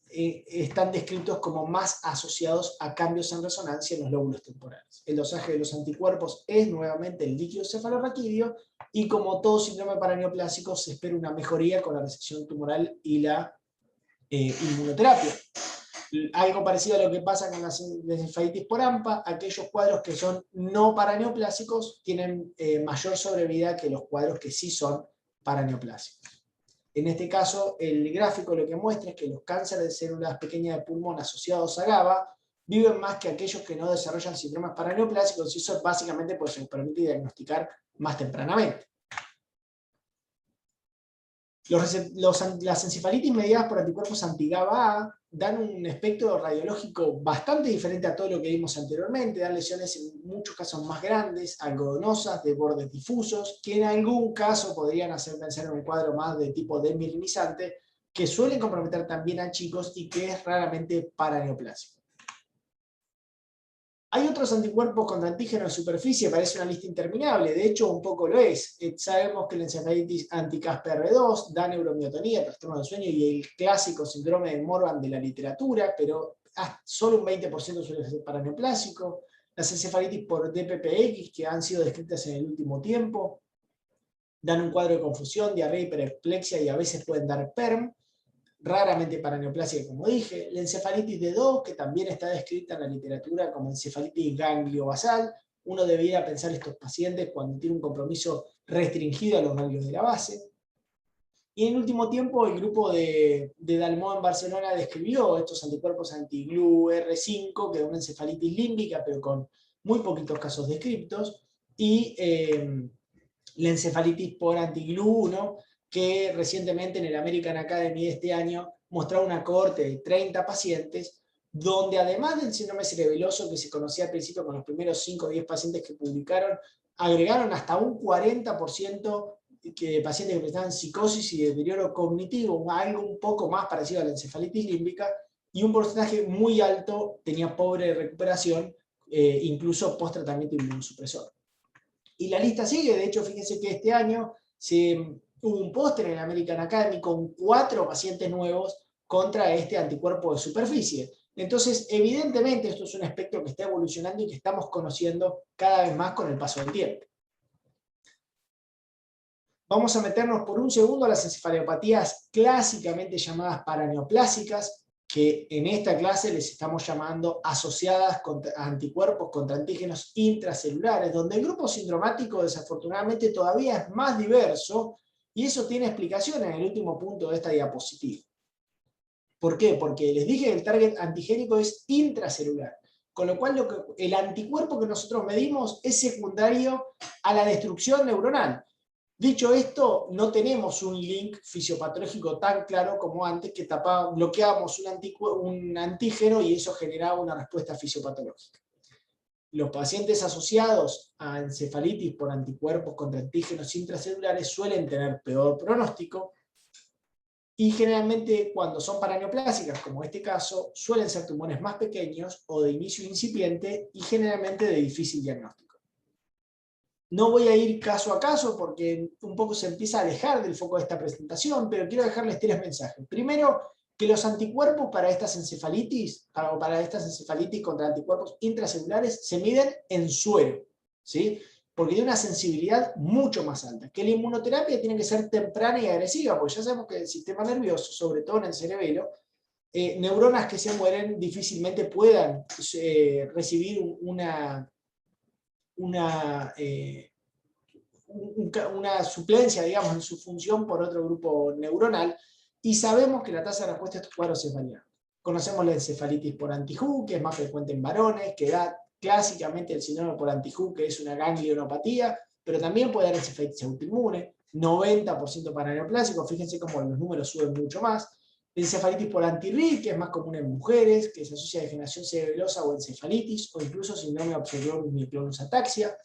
están descritos como más asociados a cambios en resonancia en los lóbulos temporales. El dosaje de los anticuerpos es nuevamente el líquido cefalorraquídeo, y como todo síndrome paraneoplásico se espera una mejoría con la resección tumoral y la inmunoterapia. Algo parecido a lo que pasa con las encefalitis por AMPA, aquellos cuadros que son no paraneoplásicos tienen mayor sobrevida que los cuadros que sí son paraneoplásicos. En este caso, el gráfico lo que muestra es que los cánceres de células pequeñas de pulmón asociados a GABA viven más que aquellos que no desarrollan síntomas paraneoplásicos, y eso básicamente pues, se permite diagnosticar más tempranamente. Las encefalitis mediadas por anticuerpos anti-GABA-A dan un espectro radiológico bastante diferente a todo lo que vimos anteriormente, dan lesiones en muchos casos más grandes, algodonosas, de bordes difusos, que en algún caso podrían hacer pensar en un cuadro más de tipo desmielinizante, que suelen comprometer también a chicos y que es raramente paraneoplásico. Hay otros anticuerpos contra antígenos de superficie, parece una lista interminable, de hecho un poco lo es. Sabemos que la encefalitis anti-CASPR2 da neuromiotonía, trastorno del sueño y el clásico síndrome de Morvan de la literatura, pero solo un 20% suele ser paraneoplásico. Las encefalitis por DPPX, que han sido descritas en el último tiempo, dan un cuadro de confusión, diarrea, hiperplexia y a veces pueden dar PERM. Raramente paraneoplásica, como dije, la encefalitis de Dow, que también está descrita en la literatura como encefalitis gangliobasal. Uno debería pensar estos pacientes cuando tiene un compromiso restringido a los ganglios de la base. Y en el último tiempo, el grupo de Dalmau en Barcelona describió estos anticuerpos anti-GLU R5, que es una encefalitis límbica, pero con muy poquitos casos descriptos, y la encefalitis por anti-GLU 1, que recientemente en el American Academy de este año mostraba una cohorte de 30 pacientes, donde además del síndrome cerebeloso que se conocía al principio con los primeros 5 o 10 pacientes que publicaron, agregaron hasta un 40% de pacientes que presentaban psicosis y deterioro cognitivo, algo un poco más parecido a la encefalitis límbica, y un porcentaje muy alto tenía pobre recuperación, incluso post-tratamiento inmunosupresor. Y la lista sigue, de hecho, fíjense que este año hubo un póster en el American Academy con 4 pacientes nuevos contra este anticuerpo de superficie. Entonces, evidentemente, esto es un espectro que está evolucionando y que estamos conociendo cada vez más con el paso del tiempo. Vamos a meternos por un segundo a las encefalopatías clásicamente llamadas paraneoplásicas, que en esta clase les estamos llamando asociadas a anticuerpos contra antígenos intracelulares, donde el grupo sindromático desafortunadamente todavía es más diverso, y eso tiene explicación en el último punto de esta diapositiva. ¿Por qué? Porque les dije que el target antigénico es intracelular, con lo cual el anticuerpo que nosotros medimos es secundario a la destrucción neuronal. Dicho esto, no tenemos un link fisiopatológico tan claro como antes, que bloqueábamos un antígeno y eso generaba una respuesta fisiopatológica. Los pacientes asociados a encefalitis por anticuerpos contra antígenos intracelulares suelen tener peor pronóstico y generalmente cuando son paraneoplásicas, como este caso, suelen ser tumores más pequeños o de inicio incipiente y generalmente de difícil diagnóstico. No voy a ir caso a caso porque un poco se empieza a alejar del foco de esta presentación, pero quiero dejarles 3 mensajes. Primero, que los anticuerpos para estas encefalitis contra anticuerpos intracelulares se miden en suero, ¿sí? Porque tiene una sensibilidad mucho más alta. Que la inmunoterapia tiene que ser temprana y agresiva, porque ya sabemos que el sistema nervioso, sobre todo en el cerebelo, neuronas que se mueren difícilmente puedan recibir una suplencia, digamos, en su función por otro grupo neuronal, y sabemos que la tasa de respuesta a estos cuadros es variable. Conocemos la encefalitis por anti-HU, que es más frecuente en varones, que da clásicamente el síndrome por anti-HU, que es una ganglionopatía, pero también puede dar encefalitis autoinmune, 90% paraneoplásico, fíjense cómo los números suben mucho más. Encefalitis por anti-RIG, que es más común en mujeres, que se asocia a degeneración cerebelosa o encefalitis, o incluso síndrome observador myoclonus ataxia.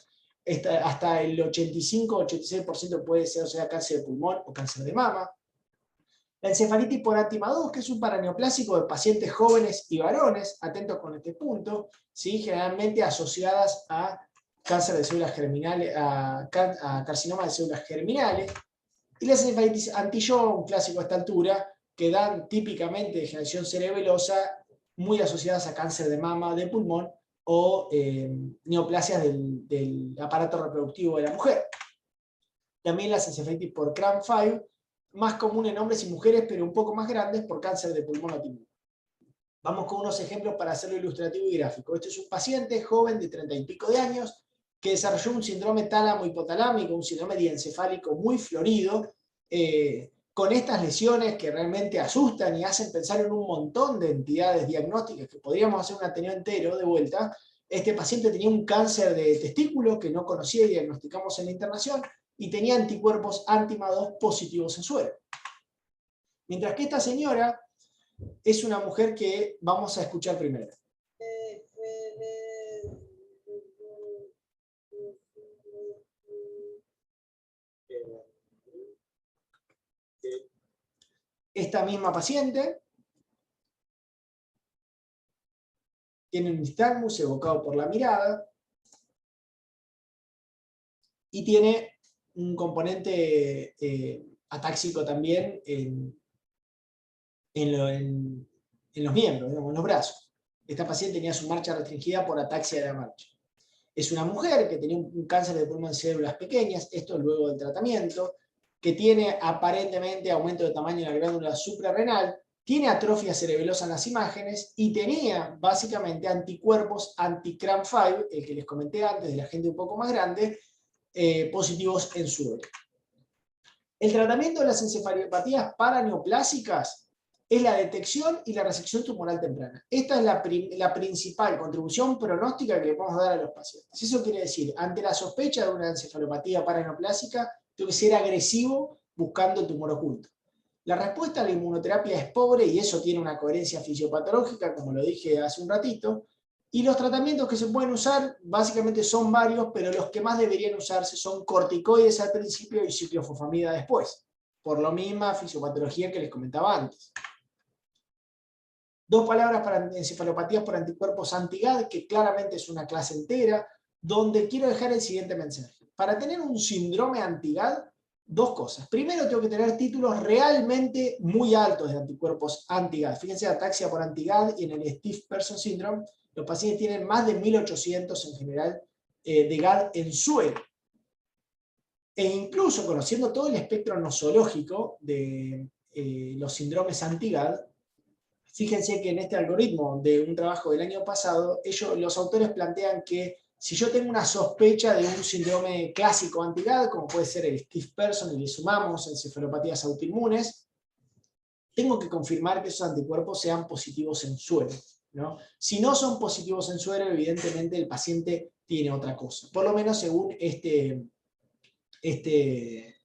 Hasta el 85-86% puede ser asociada a cáncer de pulmón o cáncer de mama. La encefalitis por anti-MA2, que es un paraneoplásico de pacientes jóvenes y varones, atentos con este punto, ¿sí? Generalmente asociadas a cáncer de células germinales, a carcinoma de células germinales. Y la encefalitis anti-Shaw, un clásico a esta altura, que dan típicamente degeneración cerebelosa, muy asociadas a cáncer de mama, de pulmón, o neoplasias del aparato reproductivo de la mujer. También las encefalitis por CRAM5, más común en hombres y mujeres, pero un poco más grandes por cáncer de pulmón o timulo. Vamos con unos ejemplos para hacerlo ilustrativo y gráfico. Este es un paciente joven de 30 y pico de años que desarrolló un síndrome tálamo-hipotalámico, un síndrome diencefálico muy florido, con estas lesiones que realmente asustan y hacen pensar en un montón de entidades diagnósticas que podríamos hacer un ateneo entero de vuelta. Este paciente tenía un cáncer de testículo que no conocía y diagnosticamos en la internación, y tenía anticuerpos anti-MA2 positivos en suero. Mientras que esta señora es una mujer que vamos a escuchar primero. Esta misma paciente tiene un nistagmus evocado por la mirada y tiene un componente atáxico también en los miembros, digamos, en los brazos. Esta paciente tenía su marcha restringida por ataxia de la marcha. Es una mujer que tenía un cáncer de pulmón en células pequeñas, esto luego del tratamiento, que tiene aparentemente aumento de tamaño en la glándula suprarrenal, tiene atrofia cerebelosa en las imágenes y tenía básicamente anticuerpos anti-CRAM5, el que les comenté antes de la gente un poco más grande, positivos en su ore. El tratamiento de las encefalopatías paraneoplásicas es la detección y la resección tumoral temprana. Esta es la principal contribución pronóstica que le podemos dar a los pacientes. Eso quiere decir, ante la sospecha de una encefalopatía paraneoplásica, tengo que ser agresivo buscando el tumor oculto. La respuesta a la inmunoterapia es pobre y eso tiene una coherencia fisiopatológica, como lo dije hace un ratito, y los tratamientos que se pueden usar básicamente son varios, pero los que más deberían usarse son corticoides al principio y ciclofosfamida después, por la misma fisiopatología que les comentaba antes. Dos palabras para encefalopatías por anticuerpos anti-GAD, que claramente es una clase entera, donde quiero dejar el siguiente mensaje. Para tener un síndrome anti-GAD, dos cosas. Primero, tengo que tener títulos realmente muy altos de anticuerpos anti-GAD. Fíjense, ataxia por anti-GAD y en el Stiff Person Syndrome, los pacientes tienen más de 1800 en general de GAD en suero. E incluso conociendo todo el espectro nosológico de los síndromes anti-GAD, fíjense que en este algoritmo de un trabajo del año pasado, los autores plantean que si yo tengo una sospecha de un síndrome clásico anti-GAD, como puede ser el Stiff Person, y le sumamos encefalopatías autoinmunes, tengo que confirmar que esos anticuerpos sean positivos en suero, ¿no? Si no son positivos en suero, evidentemente el paciente tiene otra cosa, por lo menos según este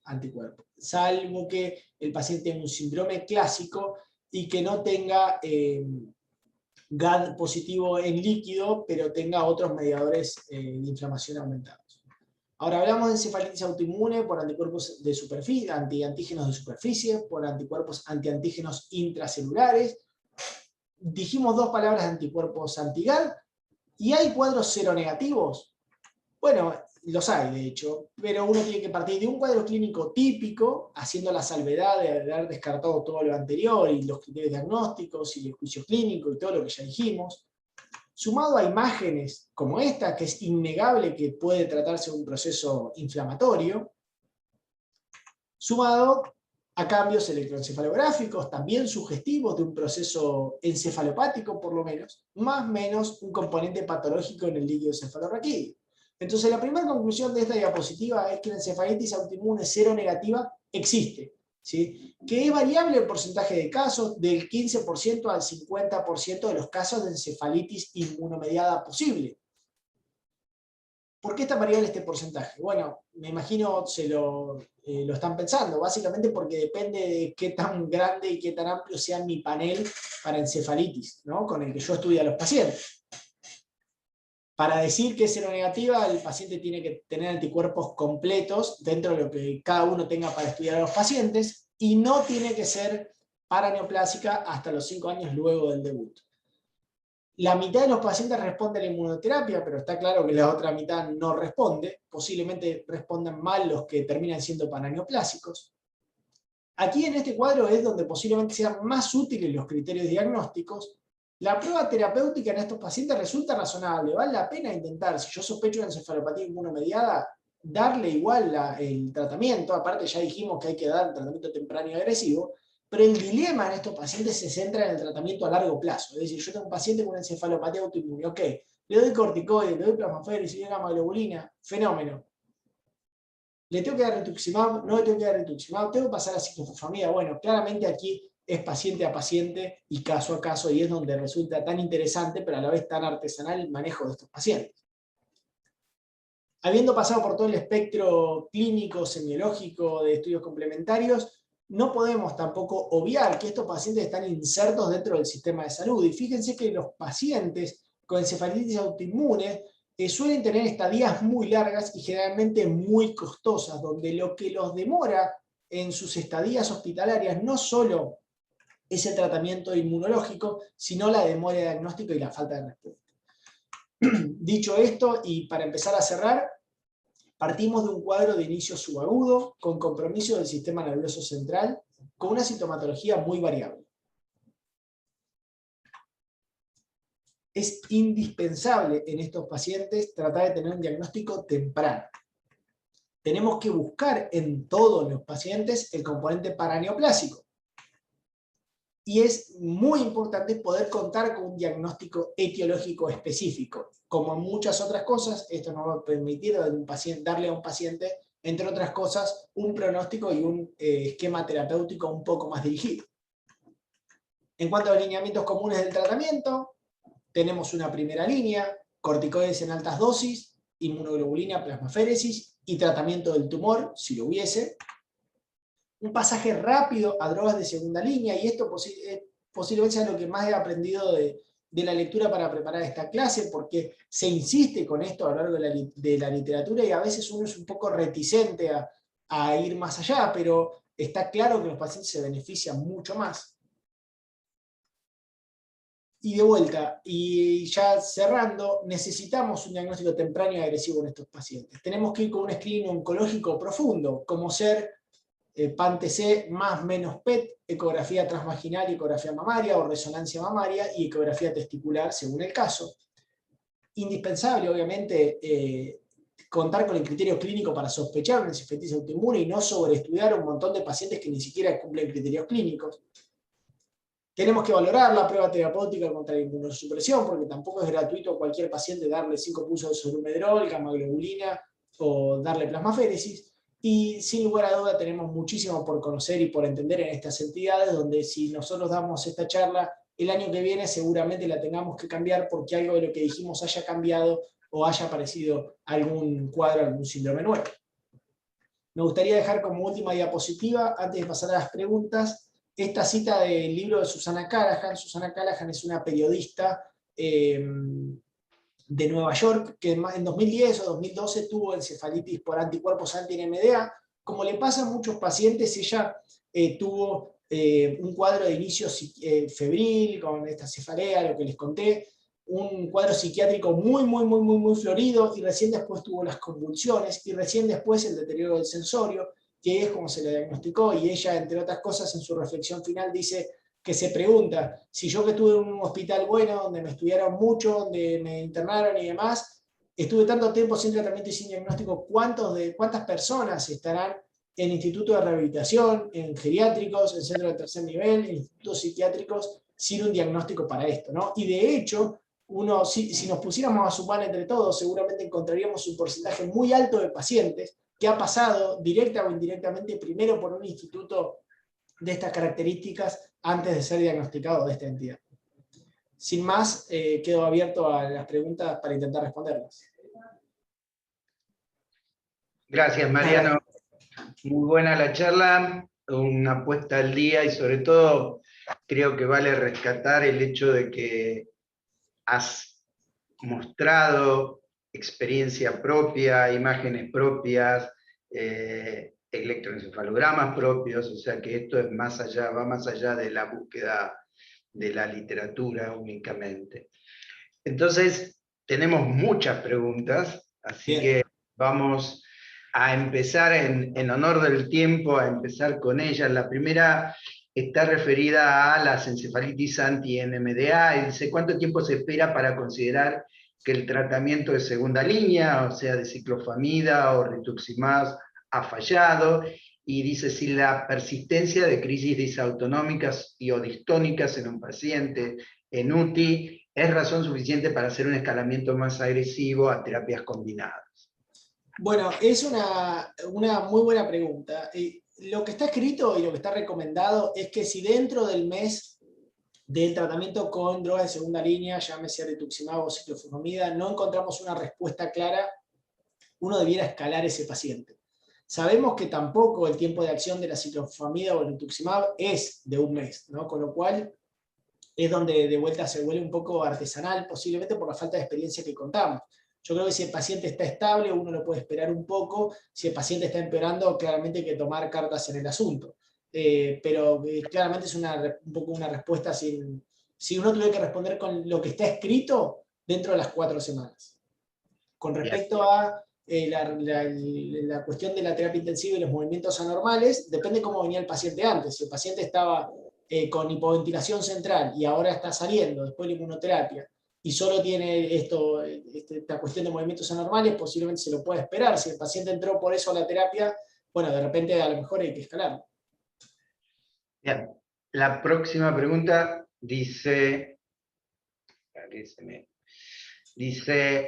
anticuerpo. Salvo que el paciente tenga un síndrome clásico y que no tenga GAD positivo en líquido, pero tenga otros mediadores de inflamación aumentados. Ahora hablamos de encefalitis autoinmune por anticuerpos de superficie, antígenos de superficie, por anticuerpos antiantígenos intracelulares. Dijimos dos palabras de anticuerpos anti-GAD. ¿Y hay cuadros seronegativos? Bueno, los hay de hecho, pero uno tiene que partir de un cuadro clínico típico, haciendo la salvedad de haber descartado todo lo anterior y los criterios diagnósticos y el juicio clínico y todo lo que ya dijimos, sumado a imágenes como esta, que es innegable que puede tratarse de un proceso inflamatorio, sumado a cambios electroencefalográficos, también sugestivos de un proceso encefalopático por lo menos, más o menos un componente patológico en el líquido cefalorraquídeo. Entonces la primera conclusión de esta diapositiva es que la encefalitis autoinmune seronegativa existe, ¿sí? Que es variable el porcentaje de casos, del 15% al 50% de los casos de encefalitis inmunomediada posible. ¿Por qué está variable este porcentaje? Bueno, me imagino lo están pensando, básicamente porque depende de qué tan grande y qué tan amplio sea mi panel para encefalitis, ¿no? Con el que yo estudio a los pacientes. Para decir que es seronegativa, el paciente tiene que tener anticuerpos completos dentro de lo que cada uno tenga para estudiar a los pacientes y no tiene que ser paraneoplásica hasta los 5 años luego del debut. La mitad de los pacientes responde a la inmunoterapia, pero está claro que la otra mitad no responde. Posiblemente respondan mal los que terminan siendo paraneoplásicos. Aquí en este cuadro es donde posiblemente sean más útiles los criterios diagnósticos. La prueba terapéutica en estos pacientes resulta razonable, vale la pena intentar, si yo sospecho de encefalopatía inmunomediada, darle igual el tratamiento, aparte ya dijimos que hay que dar tratamiento temprano y agresivo, pero el dilema en estos pacientes se centra en el tratamiento a largo plazo, es decir, yo tengo un paciente con una encefalopatía autoinmune, ok, le doy corticoides, le doy plasmafero, si le doy globulina, fenómeno. ¿Le tengo que dar rituximab? No le tengo que dar rituximab, tengo que pasar a ciclofosfamida. Bueno, claramente aquí es paciente a paciente y caso a caso, y es donde resulta tan interesante, pero a la vez tan artesanal el manejo de estos pacientes. Habiendo pasado por todo el espectro clínico, semiológico de estudios complementarios, no podemos tampoco obviar que estos pacientes están insertos dentro del sistema de salud. Y fíjense que los pacientes con encefalitis autoinmune suelen tener estadías muy largas y generalmente muy costosas, donde lo que los demora en sus estadías hospitalarias no solo es el tratamiento inmunológico, sino la demora de diagnóstico y la falta de respuesta. Dicho esto, y para empezar a cerrar, partimos de un cuadro de inicio subagudo, con compromiso del sistema nervioso central, con una sintomatología muy variable. Es indispensable en estos pacientes tratar de tener un diagnóstico temprano. Tenemos que buscar en todos los pacientes el componente paraneoplásico. Y es muy importante poder contar con un diagnóstico etiológico específico. Como en muchas otras cosas, esto nos va a permitir darle a un paciente, entre otras cosas, un pronóstico y un esquema terapéutico un poco más dirigido. En cuanto a los lineamientos comunes del tratamiento, tenemos una primera línea, corticoides en altas dosis, inmunoglobulina, plasmaféresis y tratamiento del tumor, si lo hubiese. Un pasaje rápido a drogas de segunda línea, y esto posiblemente sea lo que más he aprendido de la lectura para preparar esta clase, porque se insiste con esto a lo largo de la literatura y a veces uno es un poco reticente a ir más allá, pero está claro que los pacientes se benefician mucho más. Y de vuelta, y ya cerrando, necesitamos un diagnóstico temprano y agresivo en estos pacientes. Tenemos que ir con un screening oncológico profundo, como ser PAN-TC más menos PET, ecografía transvaginal y ecografía mamaria o resonancia mamaria y ecografía testicular según el caso. Indispensable, obviamente, contar con el criterio clínico para sospechar una encefalitis autoinmune y no sobreestudiar un montón de pacientes que ni siquiera cumplen criterios clínicos. Tenemos que valorar la prueba terapéutica contra la inmunosupresión, porque tampoco es gratuito a cualquier paciente darle 5 pulsos de sobrumedrol, gamma-globulina o darle plasmaféresis. Y sin lugar a duda tenemos muchísimo por conocer y por entender en estas entidades, donde si nosotros damos esta charla, el año que viene seguramente la tengamos que cambiar porque algo de lo que dijimos haya cambiado o haya aparecido algún cuadro, algún síndrome nuevo. Me gustaría dejar como última diapositiva, antes de pasar a las preguntas, esta cita del libro de Susana Callahan. Susana Callahan es una periodista de Nueva York, que en 2010 o 2012 tuvo encefalitis por anticuerpos anti-NMDA. Como le pasa a muchos pacientes, ella tuvo un cuadro de inicio febril, con esta cefalea, lo que les conté, un cuadro psiquiátrico muy florido, y recién después tuvo las convulsiones, y recién después el deterioro del sensorio, que es como se le diagnosticó, y ella, entre otras cosas, en su reflexión final dice que se pregunta, si yo que estuve en un hospital bueno, donde me estudiaron mucho, donde me internaron y demás, estuve tanto tiempo sin tratamiento y sin diagnóstico, ¿cuántas personas estarán en institutos de rehabilitación, en geriátricos, en centros de tercer nivel, en institutos psiquiátricos, sin un diagnóstico para esto, ¿no? Y de hecho, si nos pusiéramos a sumar entre todos, seguramente encontraríamos un porcentaje muy alto de pacientes que ha pasado directa o indirectamente primero por un instituto de estas características antes de ser diagnosticado de esta entidad. Sin más, quedo abierto a las preguntas para intentar responderlas. Gracias, Mariano. Muy buena la charla, una puesta al día, y sobre todo creo que vale rescatar el hecho de que has mostrado experiencia propia, imágenes propias, electroencefalogramas propios, o sea que esto es más allá, va más allá de la búsqueda de la literatura únicamente. Entonces, tenemos muchas preguntas, así que vamos a empezar en honor del tiempo, a empezar con ellas. La primera está referida a las encefalitis anti-NMDA, y dice, ¿cuánto tiempo se espera para considerar que el tratamiento de segunda línea, o sea, de ciclofamida o rituximab, ha fallado? Y dice, si la persistencia de crisis disautonómicas y o distónicas en un paciente en UTI es razón suficiente para hacer un escalamiento más agresivo a terapias combinadas. Bueno, es una muy buena pregunta. Lo que está escrito y lo que está recomendado es que si dentro del mes del tratamiento con drogas de segunda línea, llámese rituximab o ciclofosfamida, no encontramos una respuesta clara, uno debiera escalar ese paciente. Sabemos que tampoco el tiempo de acción de la ciclofosfamida o el rituximab es de un mes, ¿no? Con lo cual es donde de vuelta se vuelve un poco artesanal, posiblemente por la falta de experiencia que contamos. Yo creo que si el paciente está estable, uno lo puede esperar un poco. Si el paciente está empeorando, claramente hay que tomar cartas en el asunto. Pero claramente es un poco una respuesta sin... Si uno tuviera que responder con lo que está escrito dentro de las 4 semanas. Con respecto a la cuestión de la terapia intensiva y los movimientos anormales, depende cómo venía el paciente antes. Si el paciente estaba con hipoventilación central y ahora está saliendo después de la inmunoterapia y solo tiene esta cuestión de movimientos anormales, posiblemente se lo pueda esperar. Si el paciente entró por eso a la terapia, bueno, de repente a lo mejor hay que escalar. Bien, la próxima pregunta dice,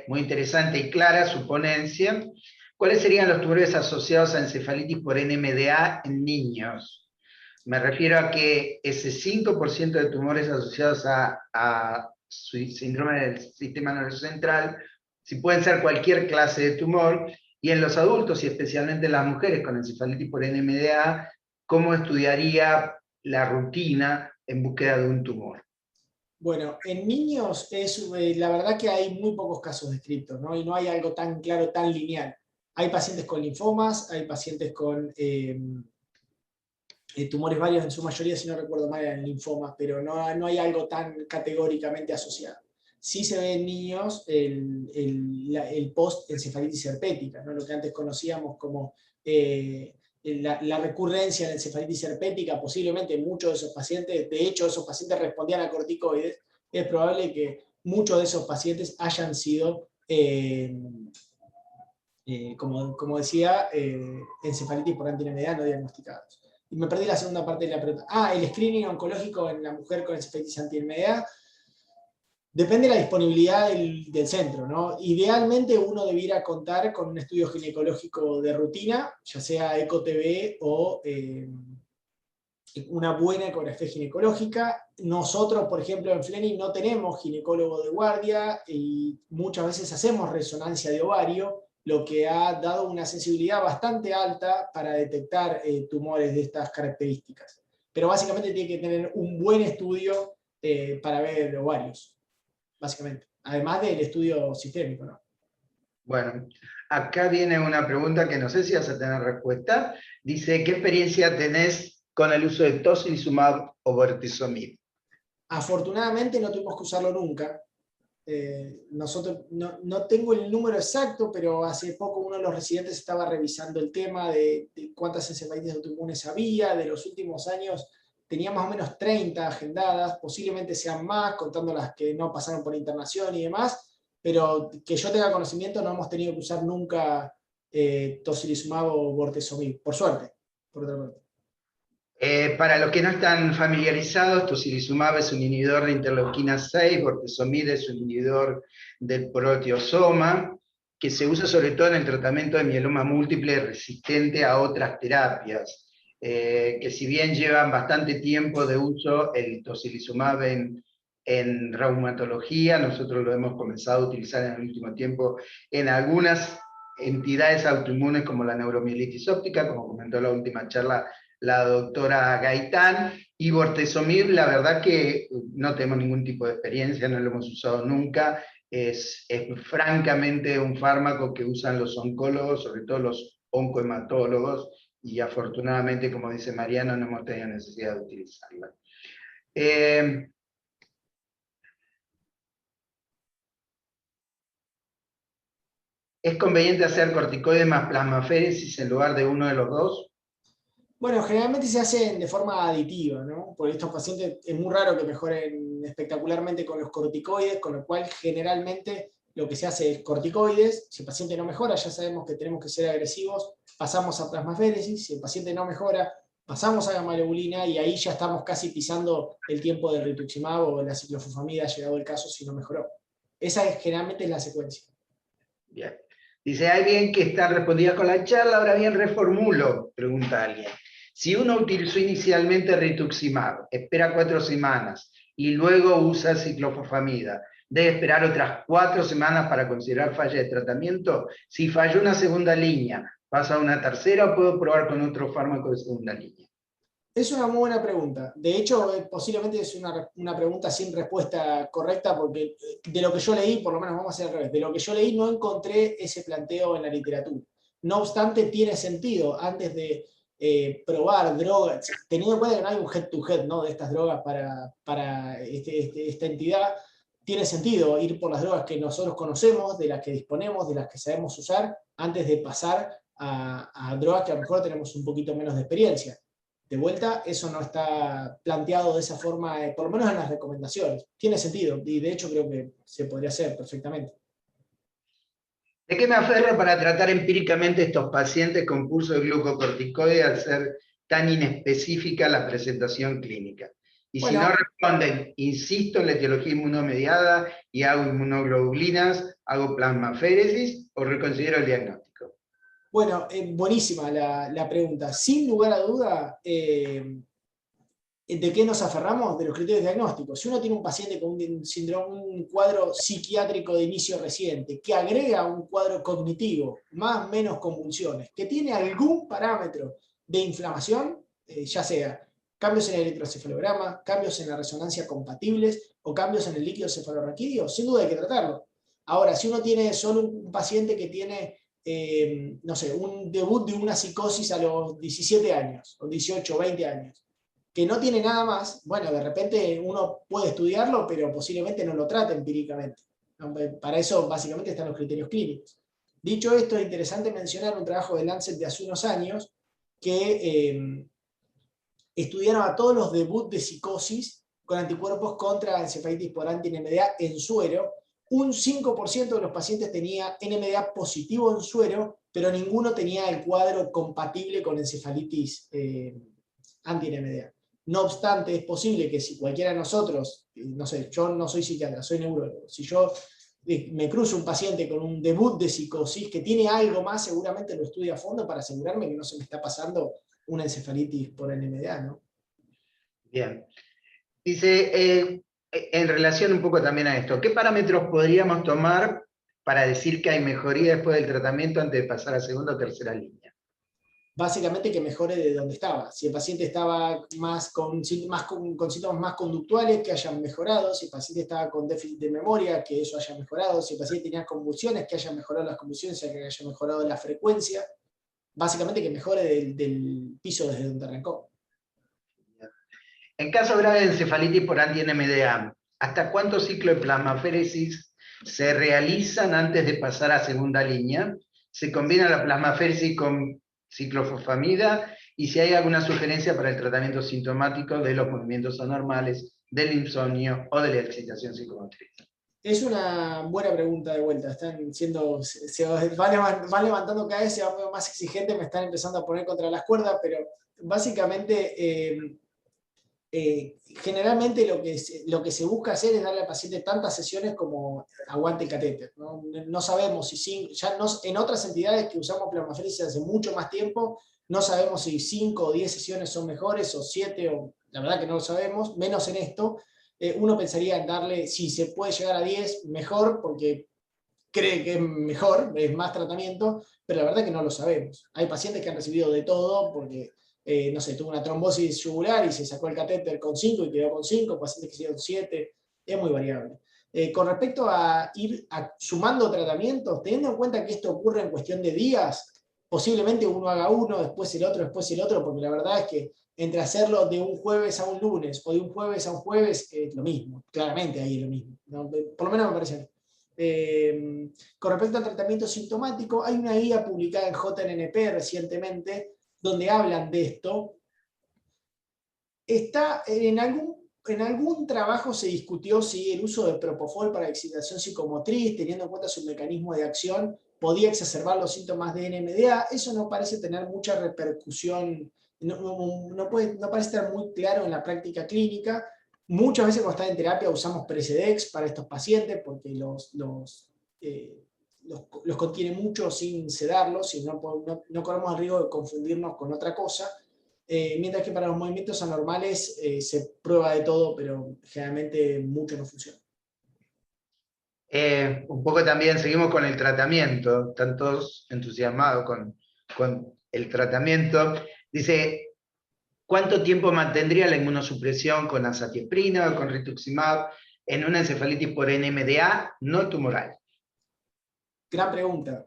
muy interesante y clara su ponencia. ¿Cuáles serían los tumores asociados a encefalitis por NMDA en niños? Me refiero a que ese 5% de tumores asociados a síndrome del sistema nervioso central, si pueden ser cualquier clase de tumor, y en los adultos y especialmente en las mujeres con encefalitis por NMDA, ¿cómo estudiaría la rutina en búsqueda de un tumor? Bueno, en niños la verdad que hay muy pocos casos descritos, ¿no? Y no hay algo tan claro, tan lineal. Hay pacientes con linfomas, hay pacientes con tumores varios, en su mayoría, si no recuerdo mal, eran linfomas, pero no hay algo tan categóricamente asociado. Sí se ve en niños el post-encefalitis herpética, ¿no? Lo que antes conocíamos como la recurrencia de la encefalitis herpética. Posiblemente muchos de esos pacientes, de hecho esos pacientes respondían a corticoides. Es probable que muchos de esos pacientes hayan sido, como decía, encefalitis por anti-NMDA no diagnosticados. Y me perdí la segunda parte de la pregunta. El screening oncológico en la mujer con encefalitis anti-NMDA. Depende de la disponibilidad del centro, ¿no? Idealmente uno debiera contar con un estudio ginecológico de rutina, ya sea ECO-TV o una buena ecografía ginecológica. Nosotros, por ejemplo, en Fleni no tenemos ginecólogo de guardia y muchas veces hacemos resonancia de ovario, lo que ha dado una sensibilidad bastante alta para detectar tumores de estas características. Pero básicamente tiene que tener un buen estudio para ver ovarios, básicamente. Además del estudio sistémico, ¿no? Bueno, acá viene una pregunta que no sé si vas a tener respuesta. Dice, ¿qué experiencia tenés con el uso de tocilizumab o bortezomib? Afortunadamente no tuvimos que usarlo nunca. Nosotros, no tengo el número exacto, pero hace poco uno de los residentes estaba revisando el tema de cuántas encefalitis autoinmunes había. De los últimos años tenía más o menos 30 agendadas, posiblemente sean más, contando las que no pasaron por internación y demás, pero que yo tenga conocimiento no hemos tenido que usar nunca tocilizumab o bortezomib, por suerte, por otra parte. Para los que no están familiarizados, tocilizumab es un inhibidor de interleuquina 6, bortezomib es un inhibidor del proteosoma, que se usa sobre todo en el tratamiento de mieloma múltiple resistente a otras terapias, que si bien llevan bastante tiempo de uso, el tocilizumab en reumatología, nosotros lo hemos comenzado a utilizar en el último tiempo en algunas entidades autoinmunes como la neuromielitis óptica, como comentó en la última charla la doctora Gaitán, y bortezomib, la verdad que no tenemos ningún tipo de experiencia, no lo hemos usado nunca, es francamente un fármaco que usan los oncólogos, sobre todo los oncohematólogos, y afortunadamente, como dice Mariano, no hemos tenido necesidad de utilizarla. ¿Es conveniente hacer corticoides más plasmaféresis en lugar de uno de los dos? Bueno, generalmente se hacen de forma aditiva, ¿no? Porque estos pacientes es muy raro que mejoren espectacularmente con los corticoides, con lo cual generalmente lo que se hace es corticoides. Si el paciente no mejora, ya sabemos que tenemos que ser agresivos, pasamos a plasmaféresis. Si el paciente no mejora, pasamos a gamma-globulina y ahí ya estamos casi pisando el tiempo del rituximab o la ciclofosfamida, llegado el caso, si no mejoró. Esa generalmente es la secuencia. Bien. Dice alguien que está respondida con la charla, ahora bien reformulo, pregunta alguien. Si uno utilizó inicialmente rituximab, espera 4 semanas y luego usa ciclofosfamida, ¿debe esperar otras 4 semanas para considerar falla de tratamiento? Si falló una segunda línea, ¿Paso a una tercera o puedo probar con otro fármaco de segunda línea? Es una muy buena pregunta. De hecho, posiblemente es una pregunta sin respuesta correcta, porque de lo que yo leí, por lo menos vamos a hacer al revés, de lo que yo leí no encontré ese planteo en la literatura. No obstante, tiene sentido, antes de probar drogas, teniendo en cuenta que no hay un head-to-head, ¿no?, de estas drogas para esta entidad, tiene sentido ir por las drogas que nosotros conocemos, de las que disponemos, de las que sabemos usar, antes de pasar a drogas que a lo mejor tenemos un poquito menos de experiencia. De vuelta, eso no está planteado de esa forma, por lo menos en las recomendaciones. Tiene sentido, y de hecho creo que se podría hacer perfectamente. ¿De qué me aferro para tratar empíricamente estos pacientes con pulso de glucocorticoide al ser tan inespecífica la presentación clínica? Y si no responden, insisto en la etiología inmunomediada y hago inmunoglobulinas, hago plasmaféresis o reconsidero el diagnóstico. Bueno, buenísima la pregunta. Sin lugar a duda, ¿de qué nos aferramos? De los criterios diagnósticos. Si uno tiene un paciente con un síndrome, un cuadro psiquiátrico de inicio reciente, que agrega un cuadro cognitivo, más o menos convulsiones, que tiene algún parámetro de inflamación, ya sea cambios en el electroencefalograma, cambios en la resonancia compatibles o cambios en el líquido cefalorraquídeo, sin duda hay que tratarlo. Ahora, si uno tiene solo un paciente que tiene no sé, un debut de una psicosis a los 17 años, o 18, 20 años, que no tiene nada más, bueno, de repente uno puede estudiarlo, pero posiblemente no lo trate empíricamente. Para eso básicamente están los criterios clínicos. Dicho esto, es interesante mencionar un trabajo de Lancet de hace unos años que estudiaron a todos los debuts de psicosis con anticuerpos contra encefalitis por anti-NMDA en suero. Un 5% de los pacientes tenía NMDA positivo en suero, pero ninguno tenía el cuadro compatible con encefalitis anti-NMDA. No obstante, es posible que si cualquiera de nosotros, no sé, yo no soy psiquiatra, soy neurólogo, si yo me cruzo un paciente con un debut de psicosis que tiene algo más, seguramente lo estudio a fondo para asegurarme que no se me está pasando una encefalitis por NMDA, ¿no? Bien. Dice, en relación un poco también a esto, ¿qué parámetros podríamos tomar para decir que hay mejoría después del tratamiento antes de pasar a segunda o tercera línea? Básicamente que mejore de donde estaba. Si el paciente estaba con síntomas más conductuales, que hayan mejorado. Si el paciente estaba con déficit de memoria, que eso haya mejorado. Si el paciente tenía convulsiones, que haya mejorado las convulsiones, que haya mejorado la frecuencia. Básicamente que mejore del piso desde donde arrancó. En caso grave de encefalitis por anti-NMDA, ¿hasta cuántos ciclos de plasmaféresis se realizan antes de pasar a segunda línea? ¿Se combina la plasmaféresis con ciclofosfamida? Y si hay alguna sugerencia para el tratamiento sintomático de los movimientos anormales, del insomnio o de la excitación psicomotriz. Es una buena pregunta de vuelta. Están siendo, van levantando cada vez, se va más exigente, me están empezando a poner contra las cuerdas, pero básicamente generalmente lo que se busca hacer es darle al paciente tantas sesiones como aguante el catéter. No sabemos si en otras entidades que usamos plasmaféresis hace mucho más tiempo, no sabemos si 5 o 10 sesiones son mejores, o 7, o la verdad que no lo sabemos, menos en esto. Uno pensaría en darle, si se puede llegar a 10, mejor, porque cree que es mejor, es más tratamiento, pero la verdad que no lo sabemos. Hay pacientes que han recibido de todo, porque no sé, tuvo una trombosis yugular y se sacó el catéter con 5 y quedó con 5, pacientes que hicieron 7, es muy variable. Con respecto a ir sumando tratamientos, teniendo en cuenta que esto ocurre en cuestión de días, posiblemente uno haga uno, después el otro, porque la verdad es que entre hacerlo de un jueves a un lunes o de un jueves a un jueves es lo mismo, claramente ahí es lo mismo, ¿no? Por lo menos me parece. Con respecto al tratamiento sintomático, hay una guía publicada en JNNP recientemente donde hablan de esto. En algún trabajo se discutió si el uso de propofol para excitación psicomotriz, teniendo en cuenta su mecanismo de acción, podía exacerbar los síntomas de NMDA. Eso no parece tener mucha repercusión, no parece estar muy claro en la práctica clínica. Muchas veces cuando están en terapia usamos Precedex para estos pacientes porque los contiene mucho sin sedarlos y no corremos el riesgo de confundirnos con otra cosa. Mientras que para los movimientos anormales se prueba de todo, pero generalmente mucho no funciona. Un poco también seguimos con el tratamiento, están todos entusiasmados con con el tratamiento. Dice, ¿cuánto tiempo mantendría la inmunosupresión con azathioprina o con rituximab en una encefalitis por NMDA no tumoral? Gran pregunta.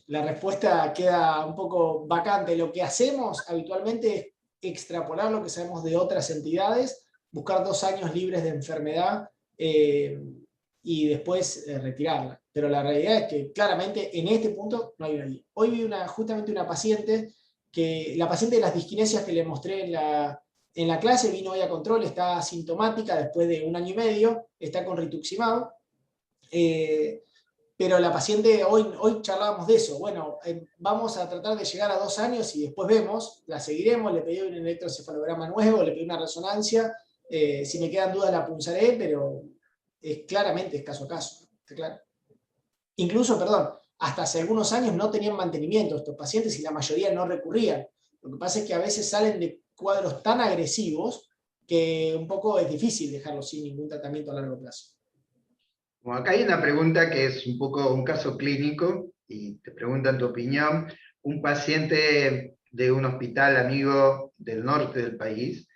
La respuesta queda un poco vacante. Lo que hacemos habitualmente es extrapolar lo que sabemos de otras entidades, buscar 2 años libres de enfermedad y después retirarla. Pero la realidad es que claramente en este punto no hay una guía. Hoy vi justamente una paciente, la paciente de las disquinesias que le mostré en la clase, vino hoy a control, está asintomática después de 1 año y medio, está con rituximab. Pero la paciente, hoy charlábamos de eso, bueno, vamos a tratar de llegar a 2 años y después vemos, la seguiremos, le pedí un electroencefalograma nuevo, le pedí una resonancia, si me quedan dudas la punzaré, pero claramente es caso a caso, ¿está claro? Incluso, perdón, hasta hace algunos años no tenían mantenimiento estos pacientes y la mayoría no recurrían. Lo que pasa es que a veces salen de cuadros tan agresivos que un poco es difícil dejarlos sin ningún tratamiento a largo plazo. Bueno, acá hay una pregunta que es un poco un caso clínico, y te preguntan tu opinión. Un paciente de un hospital amigo del norte del país,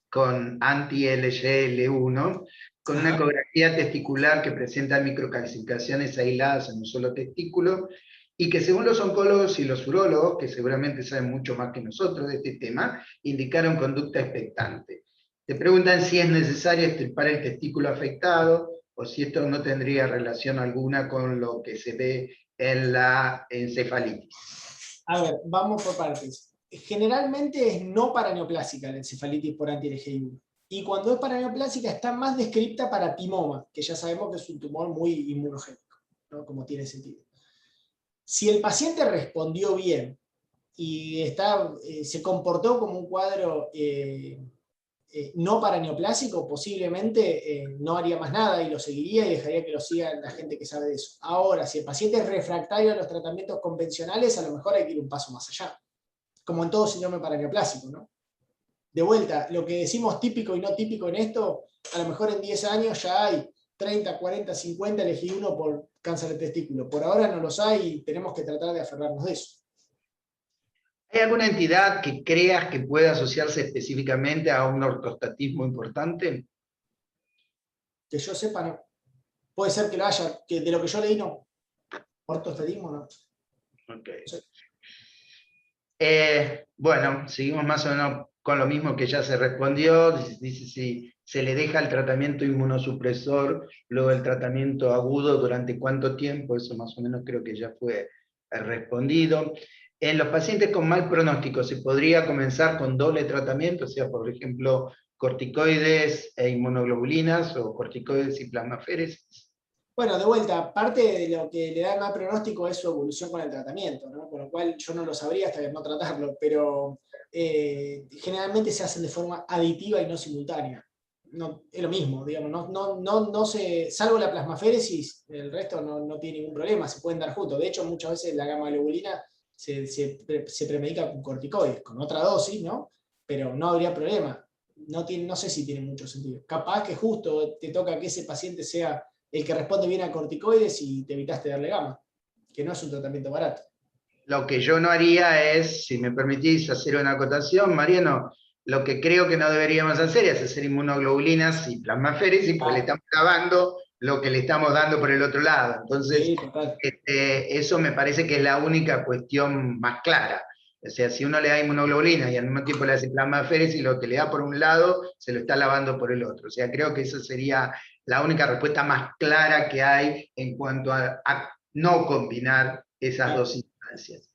con anti-LGL1, con una ecografía testicular que presenta microcalcificaciones aisladas en un solo testículo, y que según los oncólogos y los urólogos, que seguramente saben mucho más que nosotros de este tema, indicaron conducta expectante. Te preguntan si es necesario extirpar el testículo afectado, o si esto no tendría relación alguna con lo que se ve en la encefalitis. A ver, vamos por partes. Generalmente es no paraneoplásica la encefalitis por anti-LGI1. Y cuando es paraneoplásica está más descripta para timoma, que ya sabemos que es un tumor muy inmunogénico, ¿no? Como tiene sentido. Si el paciente respondió bien y se comportó como un cuadro no paraneoplásico, posiblemente no haría más nada y lo seguiría y dejaría que lo siga la gente que sabe de eso. Ahora, si el paciente es refractario a los tratamientos convencionales, a lo mejor hay que ir un paso más allá, como en todo síndrome paraneoplásico, ¿no? De vuelta, lo que decimos típico y no típico en esto, a lo mejor en 10 años ya hay 30, 40, 50 LGI1 por cáncer de testículo. Por ahora no los hay y tenemos que tratar de aferrarnos de eso. ¿Hay alguna entidad que creas que pueda asociarse específicamente a un ortostatismo importante? Que yo sepa, no. Puede ser que lo haya, que de lo que yo leí, no. Ortostatismo, no. Okay. Sí. Bueno, seguimos más o menos con lo mismo que ya se respondió. Dice si se le deja el tratamiento inmunosupresor, luego el tratamiento agudo, ¿durante cuánto tiempo? Eso más o menos creo que ya fue respondido. En los pacientes con mal pronóstico, ¿se podría comenzar con doble tratamiento? O sea, por ejemplo, corticoides e inmunoglobulinas, o corticoides y plasmaféresis. Bueno, de vuelta, parte de lo que le da el mal pronóstico es su evolución con el tratamiento, ¿no? Con lo cual yo no lo sabría hasta que no tratarlo, pero generalmente se hacen de forma aditiva y no simultánea. No, es lo mismo, digamos, no se, salvo la plasmaféresis, el resto no tiene ningún problema, se pueden dar juntos. De hecho, muchas veces la gamma globulina se premedica con corticoides, con otra dosis, ¿no? Pero no habría problema. No sé si tiene mucho sentido. Capaz que justo te toca que ese paciente sea el que responde bien a corticoides y te evitaste darle gamma, que no es un tratamiento barato. Lo que yo no haría es, si me permitís hacer una acotación, Mariano, lo que creo que no deberíamos hacer es hacer inmunoglobulinas y plasmaféresis, porque le estamos lavando lo que le estamos dando por el otro lado. Entonces, Sí, eso me parece que es la única cuestión más clara. O sea, si uno le da inmunoglobulina y al mismo tiempo le hace plasmaféresis, lo que le da por un lado, se lo está lavando por el otro. O sea, creo que esa sería la única respuesta más clara que hay en cuanto a no combinar esas dos instancias.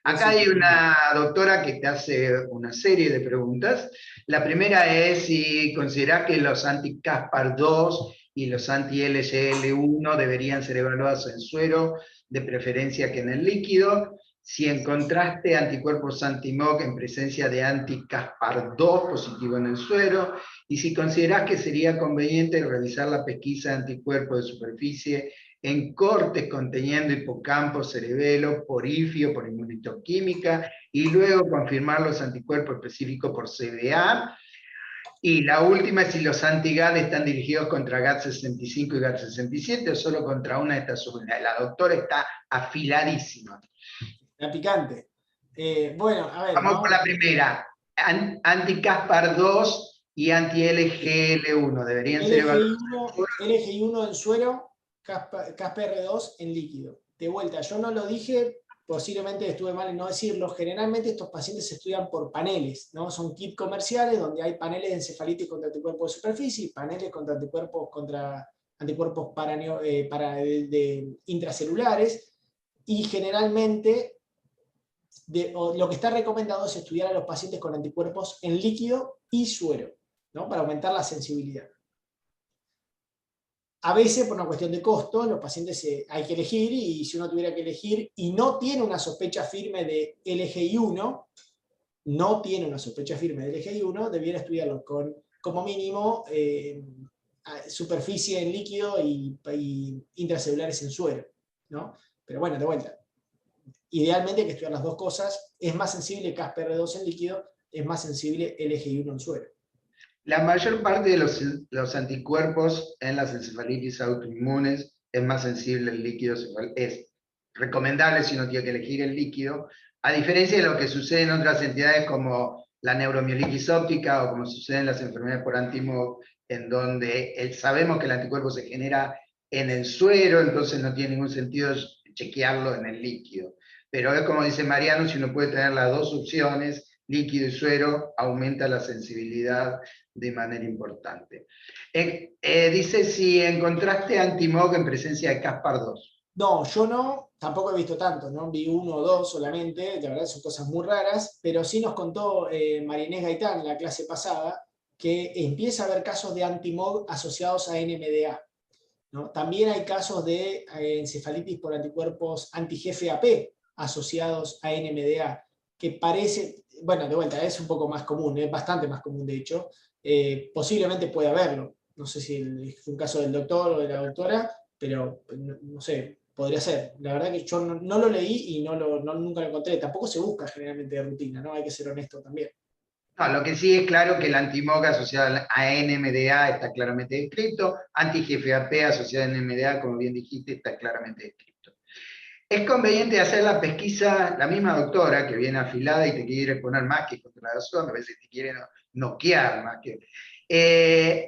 Acá hay una doctora que te hace una serie de preguntas. La primera es si considerás que los anti-Caspar-2 y los anti-LGL1 deberían ser evaluados en suero, de preferencia que en el líquido. Si encontraste anticuerpos anti-MOC en presencia de anti-Caspar-2 positivo en el suero, y si considerás que sería conveniente realizar la pesquisa de anticuerpos de superficie en cortes conteniendo hipocampo, cerebelo, porifio, por inmunohistoquímica, y luego confirmar los anticuerpos específicos por CBA. Y la última es si los anti-GAD están dirigidos contra GAD65 y GAD67 o solo contra una de estas unidades. La doctora está afiladísima. Está picante. Bueno, a ver. Vamos por la primera. Anti-Caspar-2 y anti-LGL1. Deberían ser evaluados. LGI1 en suero, CASPR2 en líquido. De vuelta, yo no lo dije, posiblemente estuve mal en no decirlo. Generalmente estos pacientes se estudian por paneles, ¿no? Son kits comerciales donde hay paneles de encefalitis contra anticuerpos de superficie y paneles contra anticuerpos intracelulares. Y generalmente lo que está recomendado es estudiar a los pacientes con anticuerpos en líquido y suero, ¿no? Para aumentar la sensibilidad. A veces, por una cuestión de costo, los pacientes hay que elegir, y si uno tuviera que elegir y no tiene una sospecha firme de LGI1, debiera estudiarlo con, como mínimo, superficie en líquido y intracelulares en suero, ¿no? Pero bueno, de vuelta. Idealmente hay que estudiar las dos cosas. Es más sensible CASPR2 en líquido, es más sensible LGI1 en suero. La mayor parte de los anticuerpos en las encefalitis autoinmunes es más sensible el líquido, es recomendable si uno tiene que elegir el líquido, a diferencia de lo que sucede en otras entidades como la neuromielitis óptica o como sucede en las enfermedades por antimog, en donde sabemos que el anticuerpo se genera en el suero, entonces no tiene ningún sentido chequearlo en el líquido. Pero es como dice Mariano, si uno puede tener las dos opciones, líquido y suero, aumenta la sensibilidad de manera importante. Dice si encontraste antimog en presencia de Caspar-2. No, yo no, tampoco he visto tanto, ¿no? Vi uno o dos solamente, la verdad son cosas muy raras, pero sí nos contó María Inés Gaitán en la clase pasada que empieza a haber casos de antimog asociados a NMDA, ¿no? También hay casos de encefalitis por anticuerpos anti-GFAP asociados a NMDA, que parece, bueno, de vuelta, es un poco más común, es bastante más común de hecho, posiblemente puede haberlo, no sé si es un caso del doctor o de la doctora, pero no sé, podría ser. La verdad que yo no lo leí y nunca lo encontré, tampoco se busca generalmente de rutina, ¿no? Hay que ser honesto también. No, lo que sí es claro que el antimog asociado a NMDA está claramente descrito, anti-GFAP asociado a NMDA, como bien dijiste, está claramente descrito. Es conveniente hacer la pesquisa, la misma doctora que viene afilada y te quiere poner más que contrarazón, a veces te quiere noquear más que...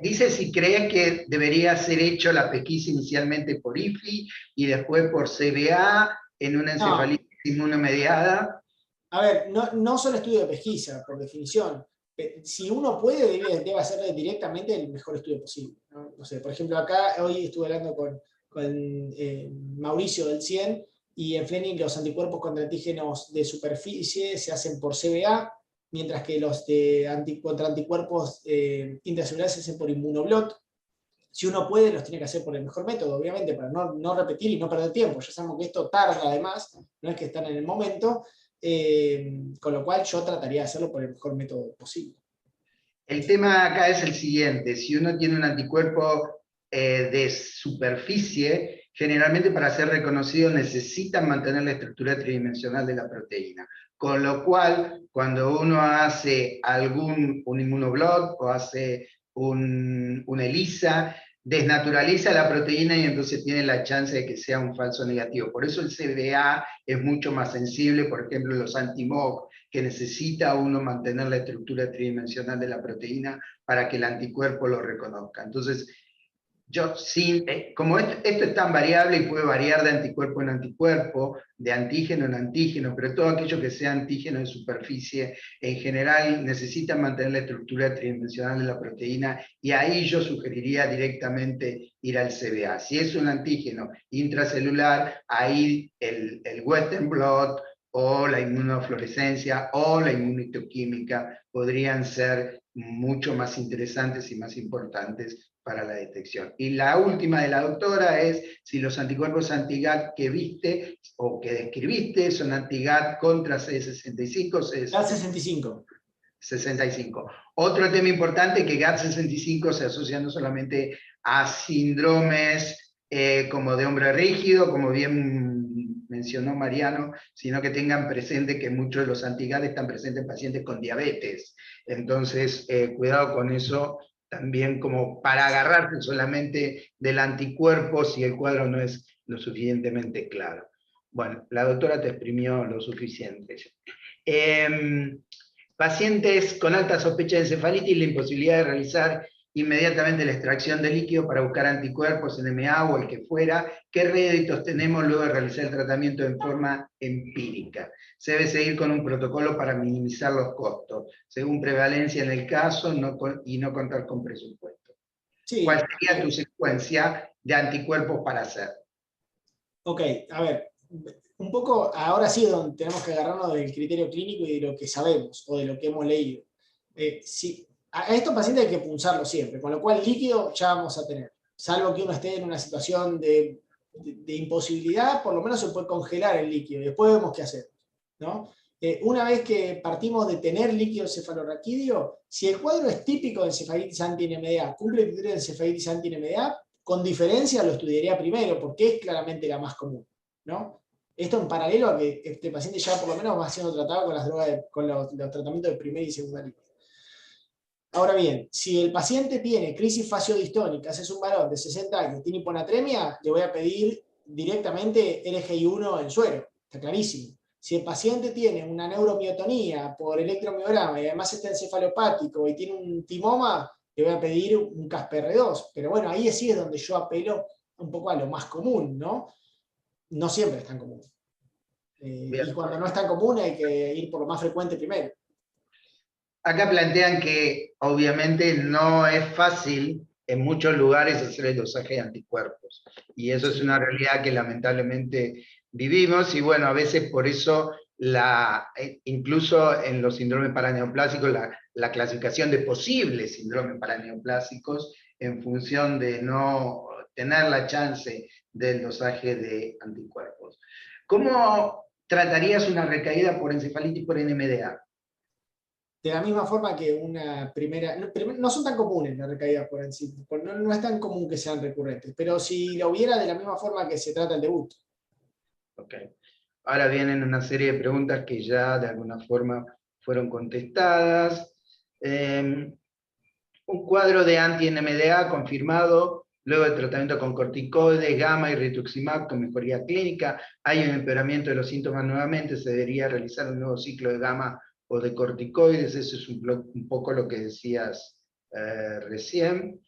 dice si crees que debería ser hecho la pesquisa inicialmente por IFI y después por CBA en una encefalitis inmunomediada. A ver, no solo estudio de pesquisa, por definición. Si uno puede, debe hacerle directamente el mejor estudio posible, ¿no? No sé, por ejemplo, acá hoy estuve hablando con Mauricio del CIEN, y en Fleming los anticuerpos contra antígenos de superficie se hacen por CBA, mientras que los contra anticuerpos intracelulares se hacen por inmunoblot. Si uno puede, los tiene que hacer por el mejor método, obviamente, para no repetir y no perder tiempo. Ya sabemos que esto tarda además, no es que están en el momento, con lo cual yo trataría de hacerlo por el mejor método posible. El tema acá es el siguiente, si uno tiene un anticuerpo de superficie, generalmente para ser reconocido necesitan mantener la estructura tridimensional de la proteína. Con lo cual, cuando uno hace un inmunoblot o hace un ELISA, desnaturaliza la proteína y entonces tiene la chance de que sea un falso negativo. Por eso el CBA es mucho más sensible, por ejemplo, los anti-MOG, que necesita uno mantener la estructura tridimensional de la proteína para que el anticuerpo lo reconozca. Entonces, como esto es tan variable y puede variar de anticuerpo en anticuerpo, de antígeno en antígeno, pero todo aquello que sea antígeno de superficie, en general necesita mantener la estructura tridimensional de la proteína, y ahí yo sugeriría directamente ir al CBA. Si es un antígeno intracelular, ahí el Western blot o la inmunofluorescencia o la inmunohistoquímica podrían ser mucho más interesantes y más importantes para la detección. Y la última de la doctora es si los anticuerpos anti-GAT que viste o que describiste son anti-GAT contra CD65 o GAT65. 65. Otro tema importante es que GAT65 se asocia no solamente a síndromes como de hombre rígido, como bien mencionó Mariano, sino que tengan presente que muchos de los anti-GAT están presentes en pacientes con diabetes. Entonces, cuidado con eso, también como para agarrarse solamente del anticuerpo si el cuadro no es lo suficientemente claro. Bueno, la doctora te exprimió lo suficiente. Pacientes con alta sospecha de encefalitis, la imposibilidad de realizar inmediatamente la extracción de líquido para buscar anticuerpos, NMA o el que fuera. ¿Qué réditos tenemos luego de realizar el tratamiento en forma empírica? Se debe seguir con un protocolo para minimizar los costos, según prevalencia en el caso y no contar con presupuesto. Sí. ¿Cuál sería tu secuencia de anticuerpos para hacer? Ok, a ver, un poco ahora sí es donde tenemos que agarrarnos del criterio clínico y de lo que sabemos o de lo que hemos leído. A estos pacientes hay que punzarlo siempre, con lo cual líquido ya vamos a tener, salvo que uno esté en una situación de imposibilidad, por lo menos se puede congelar el líquido y después vemos qué hacer, ¿no? Una vez que partimos de tener líquido cefalorraquídeo, si el cuadro es típico de encefalitis anti-NMDA, cumple el criterio de encefalitis anti-NMDA, con diferencia lo estudiaría primero, porque es claramente la más común, ¿no? Esto en paralelo a que este paciente ya por lo menos va siendo tratado con las drogas, con los tratamientos de primera y segunda línea. Ahora bien, si el paciente tiene crisis faciodistónica, es un varón de 60 años, tiene hiponatremia, le voy a pedir directamente LGI1 en suero, está clarísimo. Si el paciente tiene una neuromiotonía por electromiograma y además está encefalopático y tiene un timoma, le voy a pedir un CASPR2. Pero bueno, ahí sí es donde yo apelo un poco a lo más común, ¿no? No siempre es tan común. Y cuando no es tan común hay que ir por lo más frecuente primero. Acá plantean que obviamente no es fácil en muchos lugares hacer el dosaje de anticuerpos. Y eso es una realidad que lamentablemente vivimos, y bueno, a veces por eso, incluso en los síndromes paraneoplásicos, la clasificación de posibles síndromes paraneoplásicos en función de no tener la chance del dosaje de anticuerpos. ¿Cómo tratarías una recaída por encefalitis por NMDA? De la misma forma que una primera... No son tan comunes las recaídas por encima, no es tan común que sean recurrentes, pero si lo hubiera, de la misma forma que se trata el debut. Ok. Ahora vienen una serie de preguntas que ya de alguna forma fueron contestadas. Un cuadro de anti-NMDA confirmado luego del tratamiento con corticoides, gamma y rituximab con mejoría clínica. Hay un empeoramiento de los síntomas nuevamente, se debería realizar un nuevo ciclo de gamma o de corticoides. Eso es un poco lo que decías recién.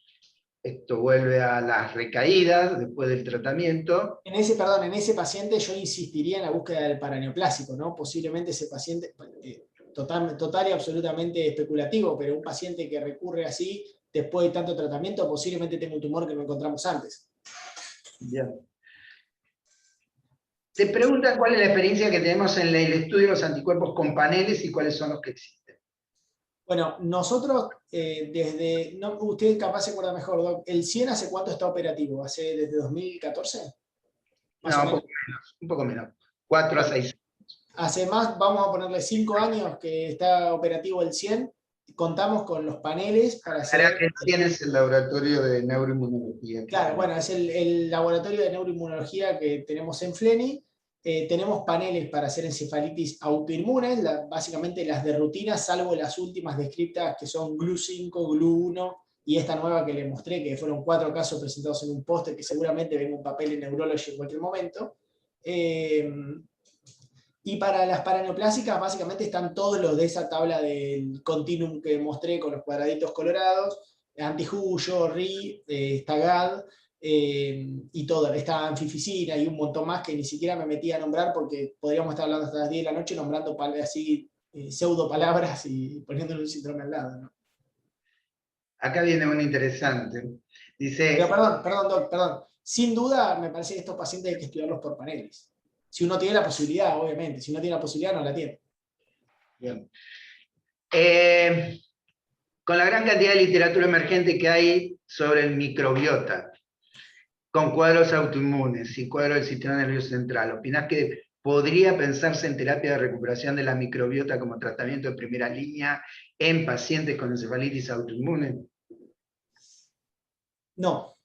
Esto vuelve a las recaídas después del tratamiento. En ese paciente yo insistiría en la búsqueda del paraneoplásico, ¿no? Posiblemente ese paciente, total y absolutamente especulativo, pero un paciente que recurre así después de tanto tratamiento posiblemente tenga un tumor que no encontramos antes. Bien. Te preguntan cuál es la experiencia que tenemos en el estudio de los anticuerpos con paneles y cuáles son los que existen. Bueno, nosotros usted capaz se acuerda mejor, Doc, ¿el 100 hace cuánto está operativo? ¿Hace desde 2014? No, un poco menos. 4 a 6 años. Hace más, vamos a ponerle 5 años que está operativo el 100. Contamos con los paneles para hacer... El 100 es el laboratorio de neuroinmunología. Claro, bueno, es el laboratorio de neuroinmunología que tenemos en FLENI. Tenemos paneles para hacer encefalitis autoinmunes, básicamente las de rutina, salvo las últimas descriptas que son GLU5, GLU1 y esta nueva que le mostré, que fueron 4 casos presentados en un póster, que seguramente venga un papel en Neurology en cualquier momento. Y para las paraneoplásicas, básicamente están todos los de esa tabla del continuum que mostré con los cuadraditos colorados, Antijuyo, RI, Stagad, y todo, está anfificina y un montón más que ni siquiera me metí a nombrar porque podríamos estar hablando hasta las 10 de la noche nombrando así pseudo palabras y poniéndole un síndrome al lado, ¿no? Acá viene una interesante. Dice... Pero perdón, Doc, perdón. Sin duda me parece que estos pacientes hay que estudiarlos por paneles. Si uno tiene la posibilidad, obviamente. Si no tiene la posibilidad, no la tiene. Bien. Con la gran cantidad de literatura emergente que hay sobre el microbiota, con cuadros autoinmunes y cuadros del sistema nervioso central, ¿opinás que podría pensarse en terapia de recuperación de la microbiota como tratamiento de primera línea en pacientes con encefalitis autoinmune? No.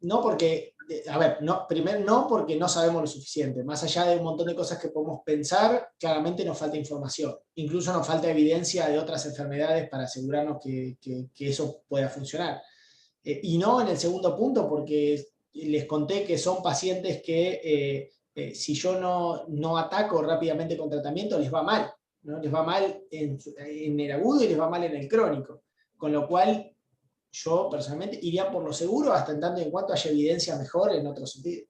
No porque, a ver, primero no porque no sabemos lo suficiente. Más allá de un montón de cosas que podemos pensar, claramente nos falta información. Incluso nos falta evidencia de otras enfermedades para asegurarnos que eso pueda funcionar. Y no en el segundo punto porque les conté que son pacientes que si yo no ataco rápidamente con tratamiento les va mal. ¿no? Les va mal en el agudo y les va mal en el crónico. Con lo cual, yo personalmente iría por lo seguro hasta en tanto en cuanto haya evidencia mejor en otro sentido.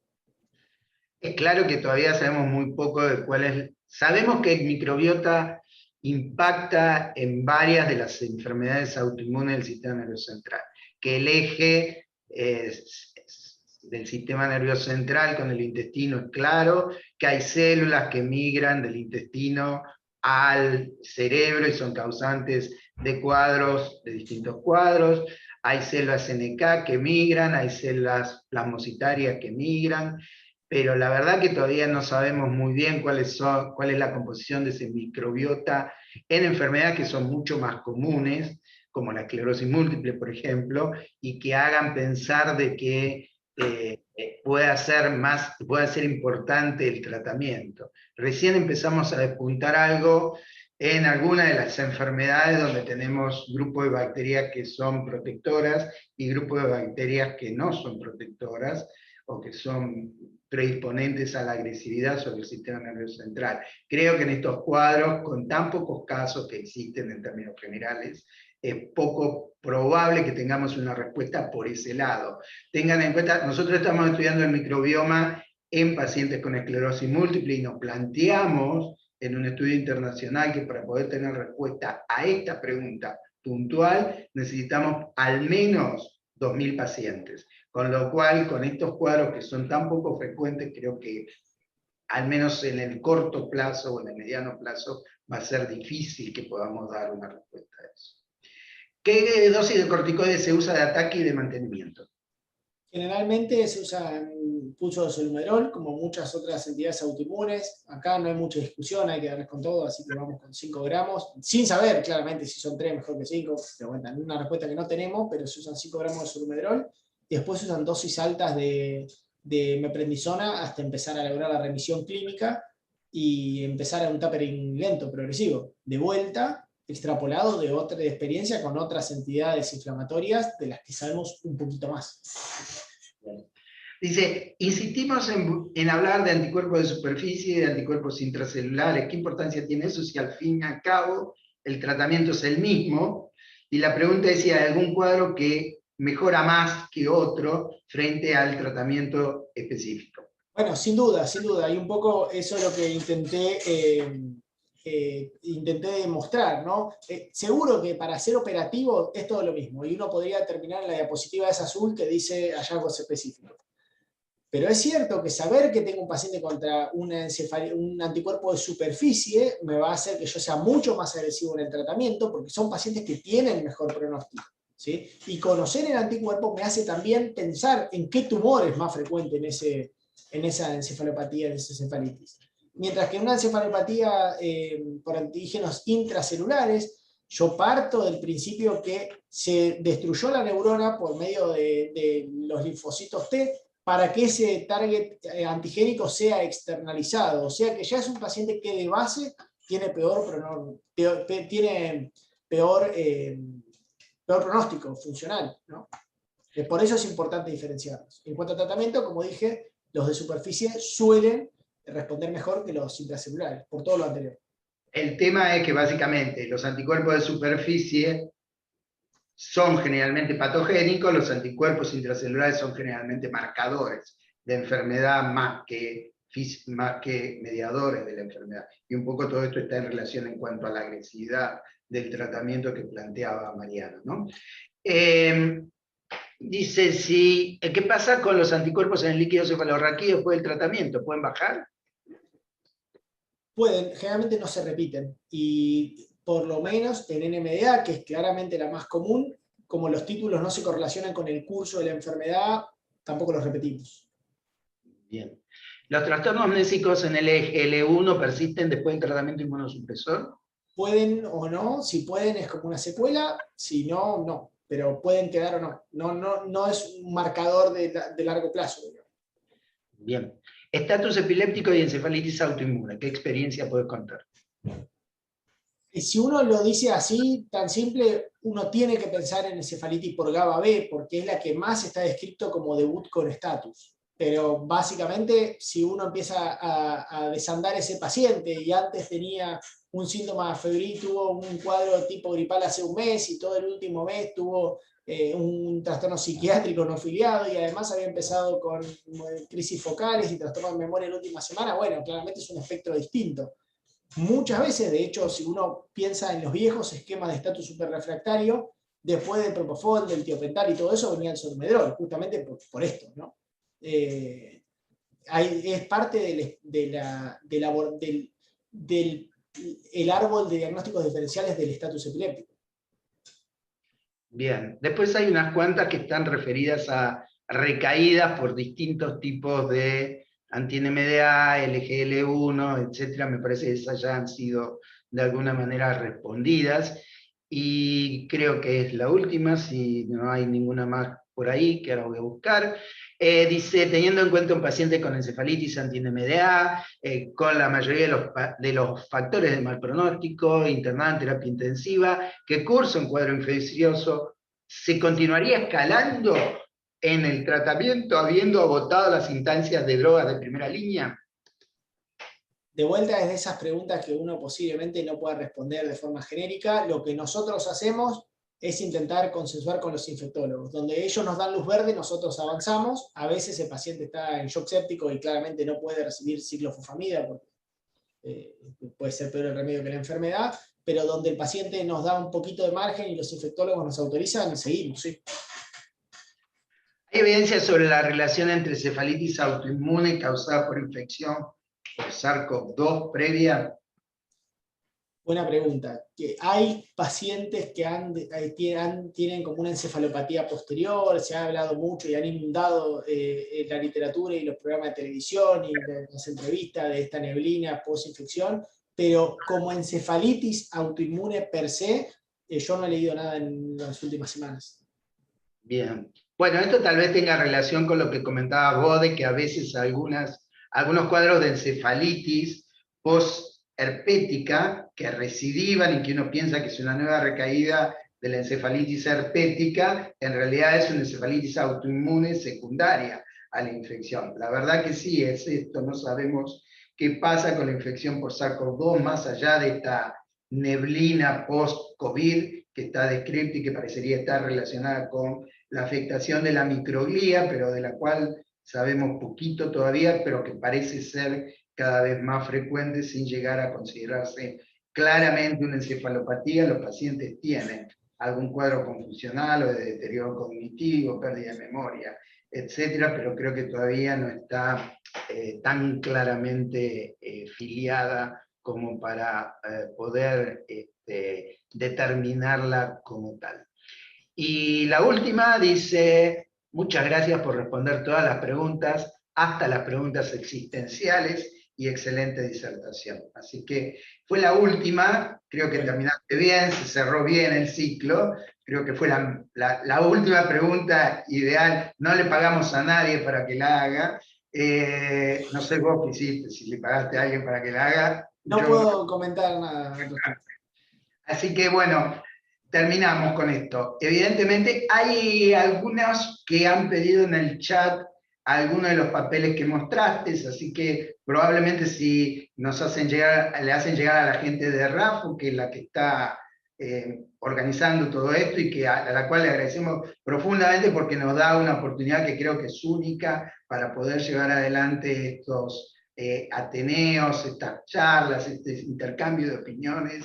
Es claro que todavía sabemos muy poco de cuál es. Sabemos que el microbiota impacta en varias de las enfermedades autoinmunes del sistema nervioso central, que el eje del sistema nervioso central con el intestino es claro, que hay células que migran del intestino al cerebro y son causantes de cuadros, de distintos cuadros. Hay células NK que migran, hay células plasmocitarias que migran, pero la verdad que todavía no sabemos muy bien cuál es la composición de ese microbiota en enfermedades que son mucho más comunes, como la esclerosis múltiple, por ejemplo, y que hagan pensar de que pueda ser importante el tratamiento. Recién empezamos a despuntar algo en algunas de las enfermedades donde tenemos grupos de bacterias que son protectoras y grupos de bacterias que no son protectoras, o que son predisponentes a la agresividad sobre el sistema nervioso central. Creo que en estos cuadros, con tan pocos casos que existen en términos generales, es poco probable que tengamos una respuesta por ese lado. Tengan en cuenta, nosotros estamos estudiando el microbioma en pacientes con esclerosis múltiple y nos planteamos en un estudio internacional que para poder tener respuesta a esta pregunta puntual necesitamos al menos 2.000 pacientes. Con lo cual, con estos cuadros que son tan poco frecuentes, creo que al menos en el corto plazo o en el mediano plazo va a ser difícil que podamos dar una respuesta a eso. ¿Qué dosis de corticoides se usa de ataque y de mantenimiento? Generalmente se usa pulso de solumedrol, como muchas otras entidades autoinmunes. Acá no hay mucha discusión, hay que darles con todo, así que vamos con 5 gramos, sin saber claramente si son 3 mejor que 5, pero bueno, una respuesta que no tenemos, pero se usan 5 gramos de solumedrol. Después se usan dosis altas de meprednisona hasta empezar a lograr la remisión clínica y empezar a un tapering lento, progresivo. De vuelta, extrapolado de otra experiencia con otras entidades inflamatorias de las que sabemos un poquito más. Dice, insistimos en hablar de anticuerpos de superficie y de anticuerpos intracelulares. ¿Qué importancia tiene eso si al fin y al cabo el tratamiento es el mismo? Y la pregunta es si hay algún cuadro que mejora más que otro frente al tratamiento específico. Bueno, sin duda, y un poco eso es lo que intenté demostrar, ¿no? Seguro que para ser operativo es todo lo mismo, y uno podría terminar en la diapositiva esa azul que dice hallazgos específicos. Pero es cierto que saber que tengo un paciente contra un anticuerpo de superficie me va a hacer que yo sea mucho más agresivo en el tratamiento, porque son pacientes que tienen mejor pronóstico, ¿sí? Y conocer el anticuerpo me hace también pensar en qué tumor es más frecuente en esa encefalopatía, en esa encefalitis. Mientras que en una encefalopatía por antígenos intracelulares, yo parto del principio que se destruyó la neurona por medio de los linfocitos T para que ese target antigénico sea externalizado. O sea que ya es un paciente que de base tiene peor pronóstico funcional, ¿no? Por eso es importante diferenciarlos. En cuanto a tratamiento, como dije, los de superficie suelen responder mejor que los intracelulares, por todo lo anterior. El tema es que básicamente los anticuerpos de superficie son generalmente patogénicos, los anticuerpos intracelulares son generalmente marcadores de enfermedad más que mediadores de la enfermedad. Y un poco todo esto está en relación en cuanto a la agresividad del tratamiento que planteaba Mariana, ¿no? Dice, ¿qué pasa con los anticuerpos en el líquido cefalorraquídeo después del tratamiento? ¿Pueden bajar? Pueden, generalmente no se repiten. Y por lo menos en NMDA, que es claramente la más común, como los títulos no se correlacionan con el curso de la enfermedad, tampoco los repetimos. Bien. ¿Los trastornos mnésicos en el L1 persisten después del tratamiento inmunosupresor? Pueden o no, si pueden es como una secuela, si no, no. Pero pueden quedar o no. No es un marcador de largo plazo. Digamos. Bien. Estatus epiléptico y encefalitis autoinmune. ¿Qué experiencia puedes contar? Y si uno lo dice así, tan simple, uno tiene que pensar en encefalitis por GABA B, porque es la que más está descrito como debut con estatus. Pero básicamente, si uno empieza a desandar ese paciente y antes tenía un síntoma febril, tuvo un cuadro tipo gripal hace un mes y todo el último mes tuvo un trastorno psiquiátrico no afiliado y además había empezado con crisis focales y trastorno de memoria la última semana, bueno, claramente es un espectro distinto. Muchas veces, de hecho, si uno piensa en los viejos esquemas de estatus superrefractario, después del propofol, del tiopental y todo eso, venía el solmedrol, justamente por esto, ¿no? Es parte del el árbol de diagnósticos diferenciales del estatus epiléptico. Bien, después hay unas cuantas que están referidas a recaídas por distintos tipos de anti-NMDA, LGL1, etcétera. Me parece que esas ya han sido de alguna manera respondidas. Y creo que es la última, si no hay ninguna más por ahí, que ahora voy a buscar. Dice, teniendo en cuenta un paciente con encefalitis anti-NMDA, con la mayoría de los factores de mal pronóstico, internado en terapia intensiva, que cursa un cuadro infeccioso, ¿se continuaría escalando en el tratamiento habiendo agotado las instancias de drogas de primera línea? De vuelta es de esas preguntas que uno posiblemente no pueda responder de forma genérica. Lo que nosotros hacemos es intentar consensuar con los infectólogos. Donde ellos nos dan luz verde, nosotros avanzamos. A veces el paciente está en shock séptico y claramente no puede recibir ciclofosfamida porque puede ser peor el remedio que la enfermedad, pero donde el paciente nos da un poquito de margen y los infectólogos nos autorizan, seguimos, sí. ¿Hay evidencia sobre la relación entre cefalitis autoinmune causada por infección por SARS-CoV-2 previa? Buena pregunta. Que hay pacientes que tienen como una encefalopatía posterior, se ha hablado mucho y han inundado la literatura y los programas de televisión y las entrevistas de esta neblina post-infección, pero como encefalitis autoinmune per se, yo no he leído nada en las últimas semanas. Bien. Bueno, esto tal vez tenga relación con lo que comentaba vos, de que a veces algunos cuadros de encefalitis post-herpética que recidivan y que uno piensa que es una nueva recaída de la encefalitis herpética, en realidad es una encefalitis autoinmune secundaria a la infección. La verdad que sí, es esto, no sabemos qué pasa con la infección por SARS-CoV-2 más allá de esta neblina post-COVID que está descrita y que parecería estar relacionada con la afectación de la microglía, pero de la cual sabemos poquito todavía, pero que parece ser cada vez más frecuente sin llegar a considerarse claramente una encefalopatía. Los pacientes tienen algún cuadro confusional o de deterioro cognitivo, pérdida de memoria, etcétera, pero creo que todavía no está tan claramente filiada como para poder determinarla como tal. Y la última dice, muchas gracias por responder todas las preguntas, hasta las preguntas existenciales, y excelente disertación. Así que fue la última, creo que terminaste bien, se cerró bien el ciclo, creo que fue la última pregunta ideal, no le pagamos a nadie para que la haga, no sé vos qué hiciste, si le pagaste a alguien para que la haga. No puedo comentar nada. Así que bueno, terminamos con esto. Evidentemente hay algunos que han pedido en el chat algunos de los papeles que mostraste, así que probablemente si le hacen llegar a la gente de RAFU, que es la que está organizando todo esto y a la cual le agradecemos profundamente porque nos da una oportunidad que creo que es única para poder llevar adelante estos ateneos, estas charlas, este intercambio de opiniones,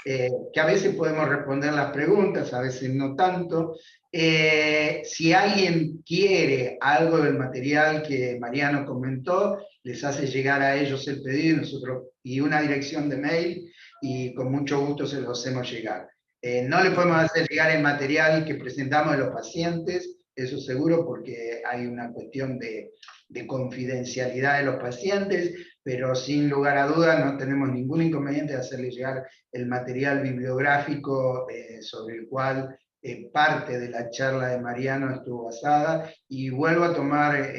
que a veces podemos responder las preguntas, a veces no tanto. Si alguien quiere algo del material que Mariano comentó, les hace llegar a ellos el pedido y una dirección de mail, y con mucho gusto se los hacemos llegar. No le podemos hacer llegar el material que presentamos de los pacientes, eso seguro, porque hay una cuestión de confidencialidad de los pacientes, pero sin lugar a dudas no tenemos ningún inconveniente de hacerle llegar el material bibliográfico sobre el cual parte de la charla de Mariano estuvo basada. Y vuelvo a tomar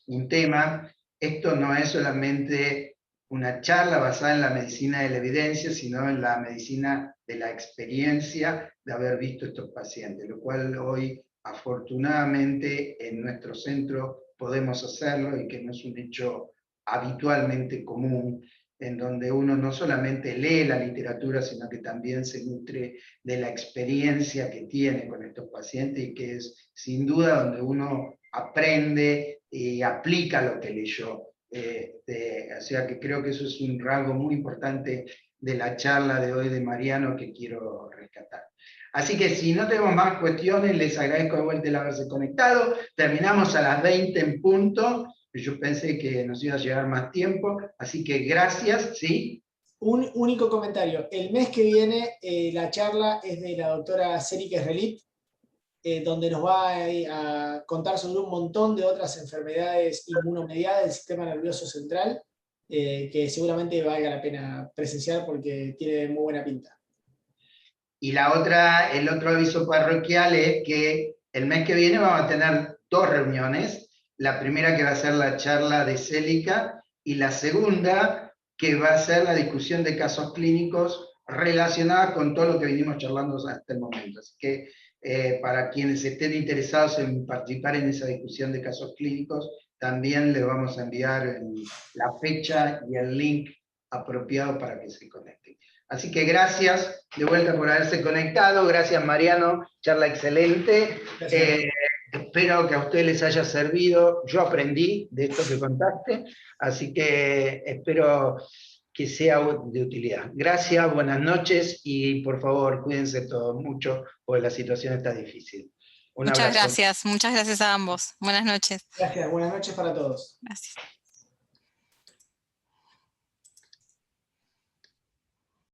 un tema, esto no es solamente una charla basada en la medicina de la evidencia, sino en la medicina de la experiencia de haber visto estos pacientes, lo cual hoy afortunadamente en nuestro centro podemos hacerlo y que no es un hecho habitualmente común, en donde uno no solamente lee la literatura, sino que también se nutre de la experiencia que tiene con estos pacientes, y que es sin duda donde uno aprende y aplica lo que leyó. O sea que creo que eso es un rasgo muy importante de la charla de hoy de Mariano que quiero rescatar. Así que si no tenemos más cuestiones, les agradezco de vuelta el haberse conectado. Terminamos a las 20 en punto. Yo pensé que nos iba a llevar más tiempo, así que gracias, ¿sí? Un único comentario. El mes que viene la charla es de la doctora Serika Relit, donde nos va a contar sobre un montón de otras enfermedades inmunomediadas del sistema nervioso central, que seguramente valga la pena presenciar porque tiene muy buena pinta. Y el otro aviso parroquial es que el mes que viene vamos a tener 2 reuniones. La primera que va a ser la charla de Célica, y la segunda que va a ser la discusión de casos clínicos relacionados con todo lo que venimos charlando hasta el momento. Así que para quienes estén interesados en participar en esa discusión de casos clínicos, también les vamos a enviar la fecha y el link apropiado para que se conecten. Así que gracias de vuelta por haberse conectado. Gracias, Mariano, charla excelente. Espero que a ustedes les haya servido. Yo aprendí de esto que contaste, así que espero que sea de utilidad. Gracias, buenas noches, y por favor, cuídense todos mucho, porque la situación está difícil. Muchas gracias a ambos. Buenas noches. Gracias, buenas noches para todos. Gracias.